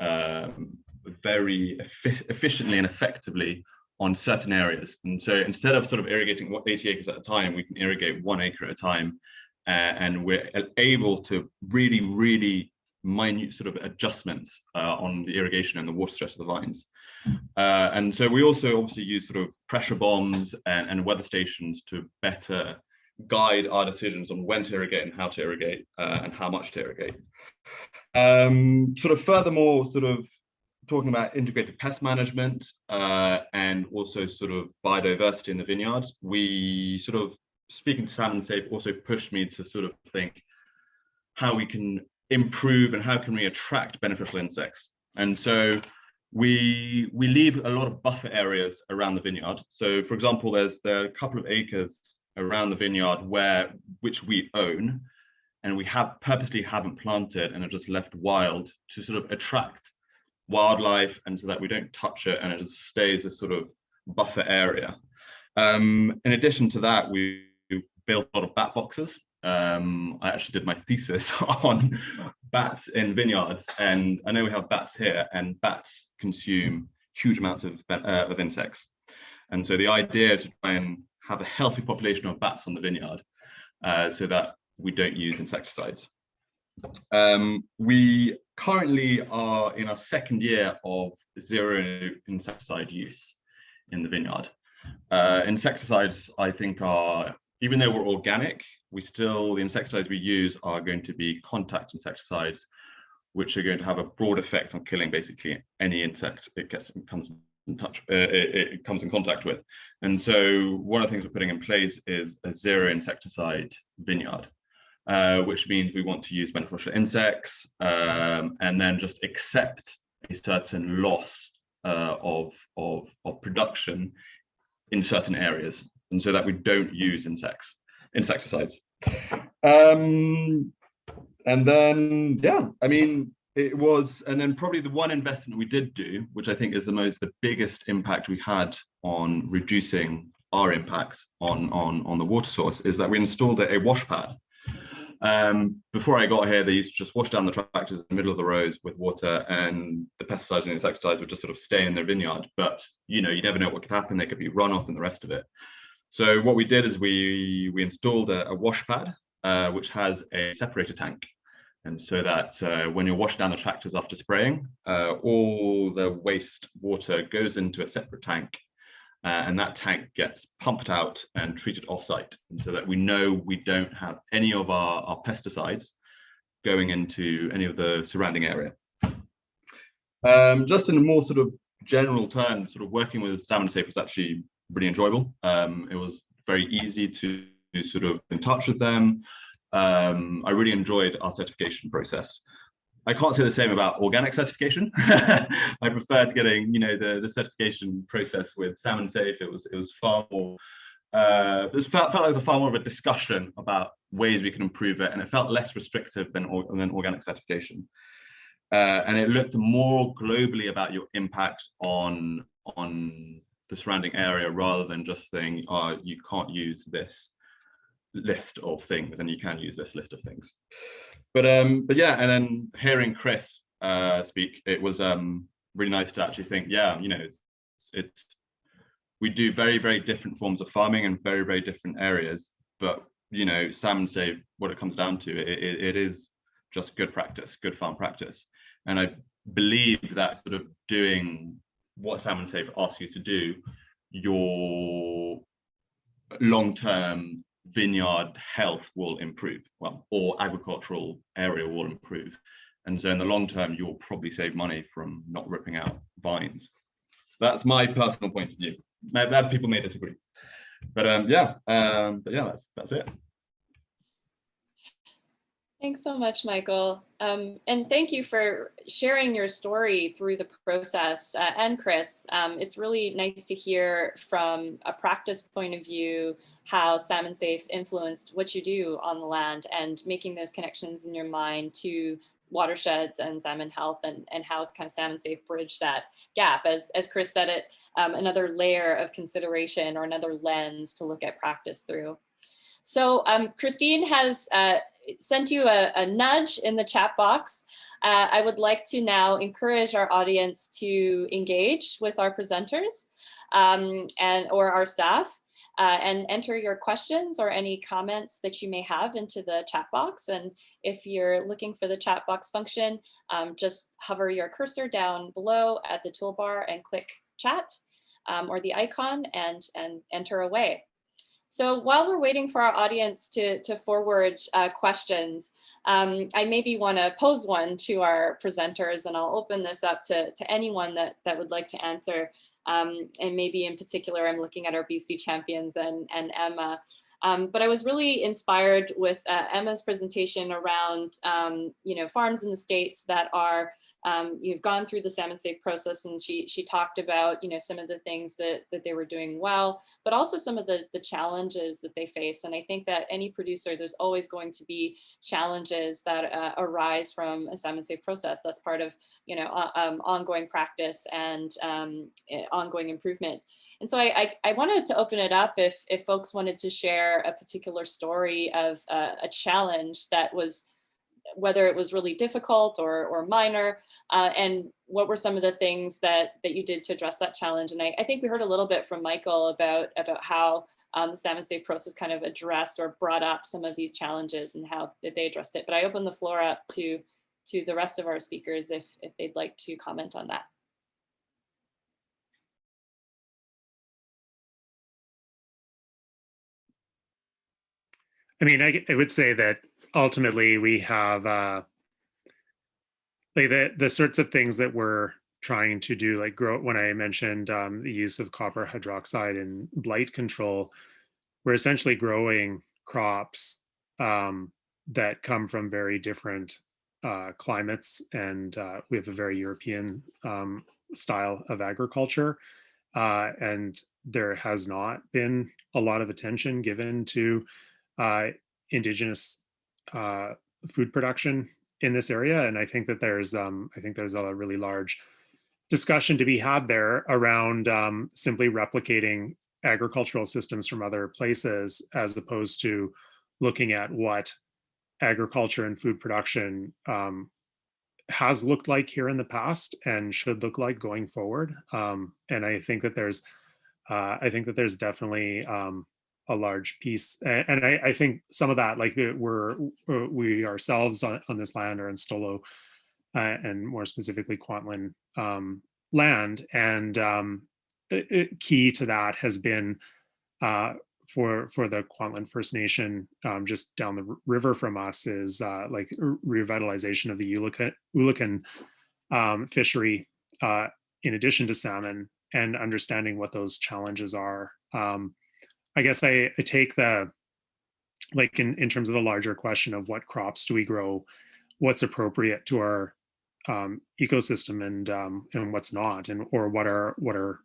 efficiently and effectively on certain areas. And so instead of sort of irrigating 80 acres at a time, we can irrigate 1 acre at a time. And we're able to really, really minute sort of adjustments on the irrigation and the water stress of the vines. And so we also obviously use sort of pressure bombs and weather stations to better guide our decisions on when to irrigate and how to irrigate and how much to irrigate. Sort of furthermore, sort of talking about integrated pest management and also sort of biodiversity in the vineyard, we sort of, speaking to Salmon-Safe, also pushed me to sort of think how we can improve and how can we attract beneficial insects. And so we leave a lot of buffer areas around the vineyard. So for example, there are a couple of acres around the vineyard which we own, and we purposely haven't planted and are just left wild to sort of attract wildlife, and so that we don't touch it and it just stays a sort of buffer area. In addition to that, we built a lot of bat boxes. I actually did my thesis on bats in vineyards, and I know we have bats here, and bats consume huge amounts of insects. And so the idea is to try and have a healthy population of bats on the vineyard so that we don't use insecticides. We currently are in our 2nd year of 0 insecticide use in the vineyard. Insecticides, I think, are, even though we're organic, the insecticides we use are going to be contact insecticides, which are going to have a broad effect on killing basically any insect it comes in contact with. And so one of the things we're putting in place is a 0 insecticide vineyard, which means we want to use beneficial insects and then just accept a certain loss of production in certain areas, and so that we don't use insecticides. And then, yeah, I mean, it was, and then probably the one investment we did do, which I think is the biggest impact we had on reducing our impact on the water source, is that we installed a wash pad. Before I got here, they used to just wash down the tractors in the middle of the rows with water, and the pesticides and insecticides would just sort of stay in their vineyard. But you never know what could happen. There could be runoff and the rest of it. So what we did is we installed a wash pad, which has a separator tank. And so that when you're washing down the tractors after spraying, all the waste water goes into a separate tank, and that tank gets pumped out and treated off-site, and so that we know we don't have any of our pesticides going into any of the surrounding area. Just in a more sort of general term, sort of working with Salmon-Safe was actually really enjoyable. It was very easy to sort of in touch with them. I really enjoyed our certification process. I can't say the same about organic certification. I preferred getting, the certification process with Salmon-Safe. It was far more. It felt like it was far more of a discussion about ways we can improve it, and it felt less restrictive than organic certification. And it looked more globally about your impact on the surrounding area, rather than just saying, you can't use this list of things and you can use this list of things. But yeah, and then hearing Chris speak, it was really nice to actually think, yeah, it's we do very, very different forms of farming in very, very different areas, but Salmon-Safe, what it comes down to, it is just good practice, good farm practice. And I believe that sort of doing what Salmon-Safe asks you to do, your long-term vineyard health will improve, or agricultural area will improve. And so in the long term, you'll probably save money from not ripping out vines. That's my personal point of view. People may disagree, but yeah, that's it. Thanks so much, Michael. And thank you for sharing your story through the process. And Chris, it's really nice to hear from a practice point of view how Salmon-Safe influenced what you do on the land, and making those connections in your mind to watersheds and salmon health, and how kind of Salmon-Safe bridged that gap. As Chris said it, another layer of consideration, or another lens to look at practice through. So Christine has sent you a nudge in the chat box. I would like to now encourage our audience to engage with our presenters or our staff, and enter your questions or any comments that you may have into the chat box. And if you're looking for the chat box function, just hover your cursor down below at the toolbar and click chat, or the icon, and enter away. So while we're waiting for our audience to forward questions, I maybe want to pose one to our presenters, and I'll open this up to anyone that would like to answer. And maybe in particular, I'm looking at our BC champions and Emma. But I was really inspired with Emma's presentation around, farms in the States that are, you've gone through the Salmon-Safe process, and she talked about, some of the things that they were doing well, but also some of the challenges that they face. And I think that any producer, there's always going to be challenges that arise from a Salmon-Safe process. That's part of, ongoing practice and ongoing improvement. And so I wanted to open it up if folks wanted to share a particular story of a challenge that was, whether it was really difficult or minor, and what were some of the things that you did to address that challenge. And I think we heard a little bit from Michael about how the Salmon-Safe process kind of addressed or brought up some of these challenges and how they addressed it. But I open the floor up to the rest of our speakers if they'd like to comment on that. I mean, I would say that ultimately we have the sorts of things that we're trying to do, like grow. When I mentioned the use of copper hydroxide in blight control, we're essentially growing crops that come from very different climates, and we have a very European style of agriculture. And there has not been a lot of attention given to Indigenous food production in this area. And I think that there's a really large discussion to be had there around simply replicating agricultural systems from other places, as opposed to looking at what agriculture and food production has looked like here in the past and should look like going forward. And I think that there's definitely a large piece, and I think some of that, like we ourselves on this land are in Stolo, and more specifically Kwantlen land, and key to that has been for the Kwantlen First Nation just down the river from us is like revitalization of the Ulican fishery in addition to salmon, and understanding what those challenges are. I guess I take the, like in terms of the larger question of what crops do we grow, what's appropriate to our ecosystem, and what's not, and or what are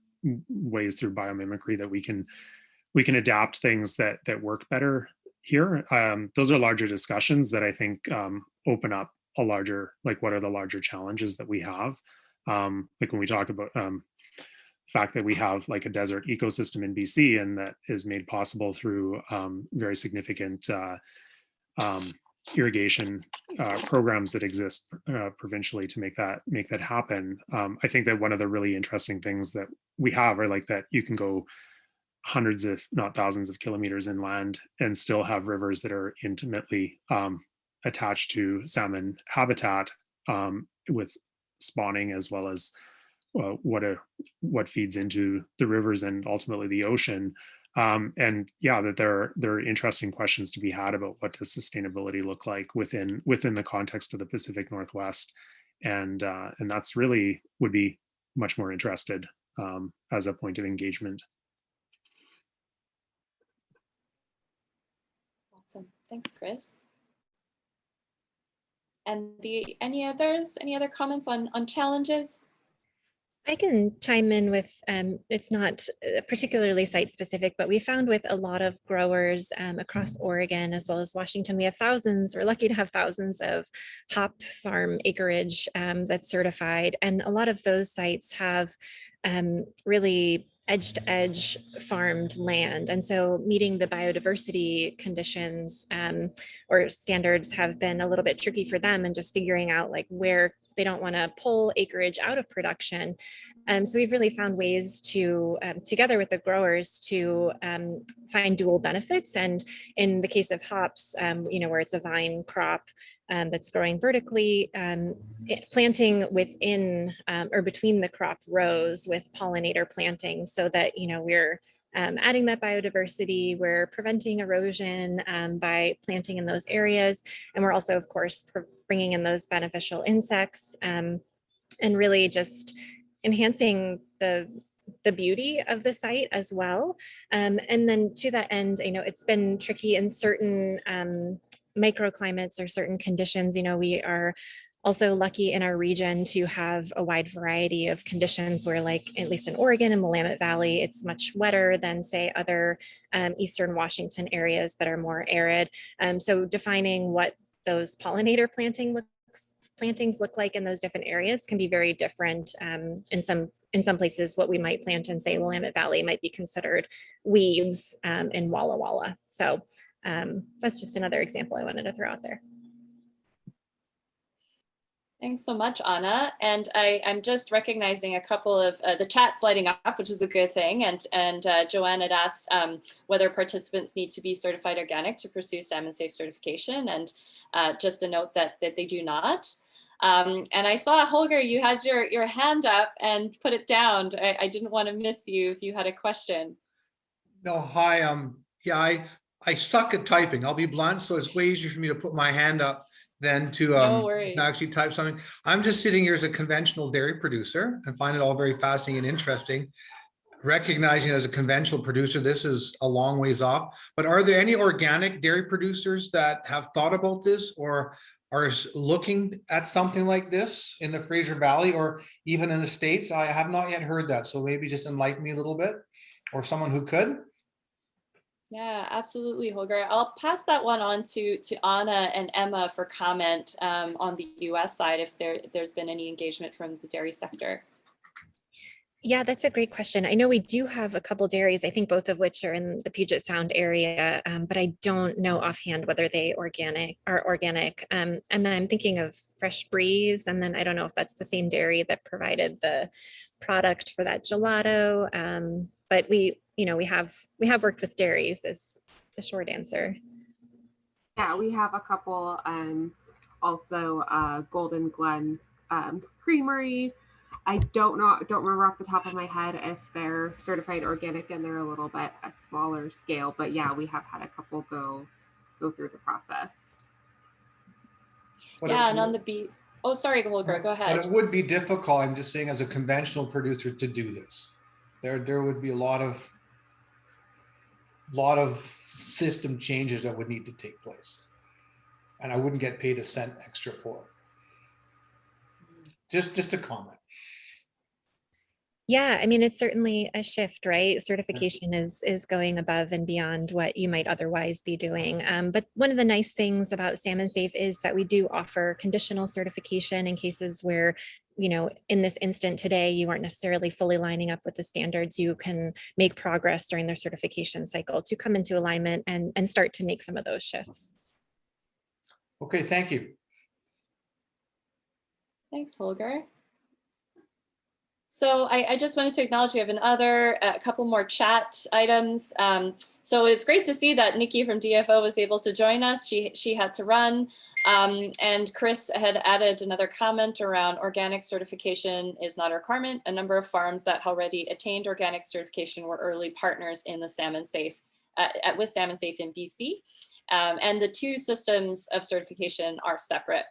ways through biomimicry that we can adapt things that work better here. Those are larger discussions that I think open up a larger, like, what are the larger challenges that we have? Like when we talk about the fact that we have like a desert ecosystem in BC, and that is made possible through very significant irrigation programs that exist provincially to make that happen. I think that one of the really interesting things that we have are like that you can go hundreds, if not thousands, of kilometers inland and still have rivers that are intimately attached to salmon habitat, with spawning as well as what feeds into the rivers and ultimately the ocean. And yeah, that there are interesting questions to be had about what does sustainability look like within the context of the Pacific Northwest, and that's really would be much more interested as a point of engagement. Awesome, thanks, Chris. And any other comments on challenges? I can chime in with, it's not particularly site specific, but we found with a lot of growers across Oregon as well as Washington, we have thousands, we're lucky to have thousands of hop farm acreage that's certified. And a lot of those sites have really edge to edge farmed land. And so meeting the biodiversity conditions or standards have been a little bit tricky for them, and just figuring out like where they don't want to pull acreage out of production. So we've really found ways to, together with the growers, to find dual benefits. And in the case of hops, where it's a vine crop that's growing vertically, planting within or between the crop rows with pollinator plantings, so that, we're adding that biodiversity, we're preventing erosion by planting in those areas. And we're also, of course, bringing in those beneficial insects and really just enhancing the beauty of the site as well. And then to that end, it's been tricky in certain microclimates or certain conditions. We are also lucky in our region to have a wide variety of conditions where, like, at least in Oregon and Willamette Valley, it's much wetter than, say, other Eastern Washington areas that are more arid. So defining what those pollinator plantings look like in those different areas can be very different. In some places, what we might plant in, say, Willamette Valley might be considered weeds in Walla Walla. So that's just another example I wanted to throw out there. Thanks so much, Anna. And I'm just recognizing a couple of the chats lighting up, which is a good thing. And Joanne had asked whether participants need to be certified organic to pursue Salmon-Safe certification. And just a note that they do not. And I saw, Holger, you had your hand up and put it down. I didn't want to miss you if you had a question. No, hi. Yeah, I suck at typing. I'll be blunt, so it's way easier for me to put my hand up than to actually type something. I'm just sitting here as a conventional dairy producer and find it all very fascinating and interesting. Recognizing as a conventional producer, this is a long ways off, but are there any organic dairy producers that have thought about this, or are looking at something like this in the Fraser Valley or even in the States? I have not yet heard that. So maybe just enlighten me a little bit, or someone who could. Yeah, absolutely, Holger. I'll pass that one on to Anna and Emma for comment on the US side if there's been any engagement from the dairy sector. Yeah, that's a great question. I know we do have a couple dairies, I think both of which are in the Puget Sound area, but I don't know offhand whether they are organic. And then I'm thinking of Fresh Breeze, and then I don't know if that's the same dairy that provided the product for that gelato. But we have worked with dairies is the short answer. Yeah, we have a couple, also Golden Glen Creamery. I don't remember off the top of my head if they're certified organic and they're a little bit a smaller scale, but yeah, we have had a couple go through the process. But yeah, and on the oh, sorry, Holger, go ahead. But it would be difficult, I'm just saying, as a conventional producer to do this. There would be a lot of system changes that would need to take place. And I wouldn't get paid a cent extra for it. Just a comment. Yeah, I mean, it's certainly a shift, right? Certification is going above and beyond what you might otherwise be doing. But one of the nice things about Salmon-Safe is that we do offer conditional certification in cases where, you know, in this instant today, you aren't necessarily fully lining up with the standards. You can make progress during their certification cycle to come into alignment and start to make some of those shifts. Okay, thank you. Thanks, Holger. So I just wanted to acknowledge we have a couple more chat items. So it's great to see that Nikki from DFO was able to join us. She had to run. And Chris had added another comment around organic certification is not a requirement. A number of farms that already attained organic certification were early partners in the Salmon-Safe, with Salmon-Safe in BC. And the two systems of certification are separate.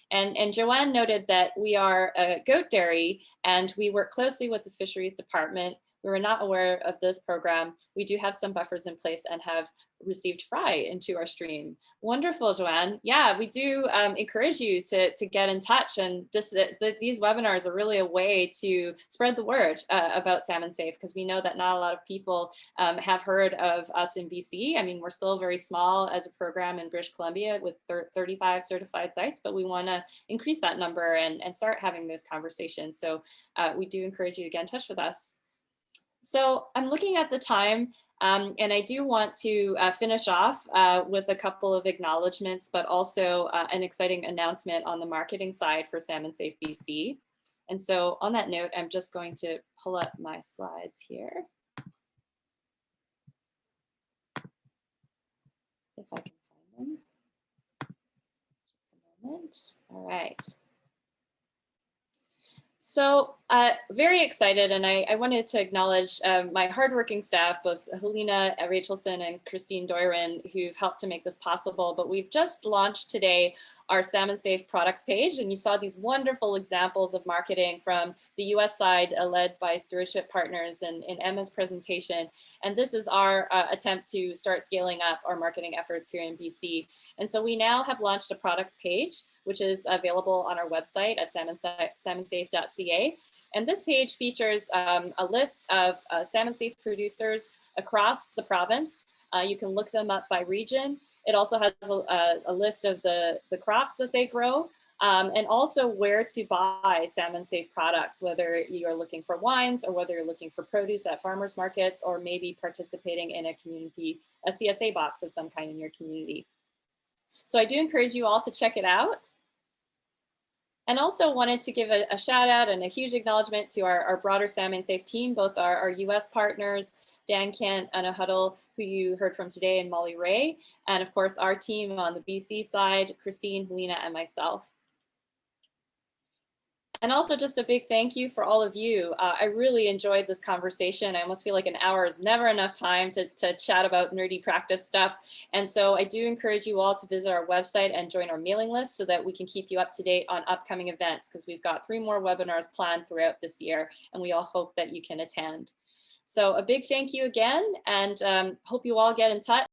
And Joanne noted that we are a goat dairy and we work closely with the fisheries department. We were not aware of this program. We do have some buffers in place and have received fry into our stream. Wonderful, Joanne. Yeah, we do encourage you to get in touch. And these webinars are really a way to spread the word about Salmon-Safe, because we know that not a lot of people have heard of us in BC. I mean, we're still very small as a program in British Columbia with 35 certified sites, but we want to increase that number and start having those conversations. So we do encourage you to get in touch with us. So I'm looking at the time, and I do want to finish off with a couple of acknowledgements, but also an exciting announcement on the marketing side for Salmon-Safe BC. And so on that note, I'm just going to pull up my slides here. If I can find them. Just a moment. All right. So very excited, and I wanted to acknowledge my hardworking staff, both Helena Rachelson and Christine Doiron, who've helped to make this possible. But we've just launched today our Salmon-Safe products page, and you saw these wonderful examples of marketing from the US side led by Stewardship Partners in Emma's presentation. And this is our attempt to start scaling up our marketing efforts here in BC. And so we now have launched a products page, which is available on our website at salmonsafe.ca. And this page features a list of Salmon-Safe producers across the province. You can look them up by region. It also has a list of the crops that they grow, and also where to buy Salmon-Safe products, whether you're looking for wines or whether you're looking for produce at farmers markets, or maybe participating in a CSA box of some kind in your community. So I do encourage you all to check it out. And also wanted to give a shout out and a huge acknowledgement to our broader Salmon-Safe team, both our US partners, Dan Kent, Anna Huddle, who you heard from today, and Molly Ray, and of course our team on the BC side, Christine, Helena, and myself. And also just a big thank you for all of you. I really enjoyed this conversation. I almost feel like an hour is never enough time to chat about nerdy practice stuff. And so I do encourage you all to visit our website and join our mailing list so that we can keep you up to date on upcoming events, because we've got 3 more webinars planned throughout this year, and we all hope that you can attend. So a big thank you again, and hope you all get in touch.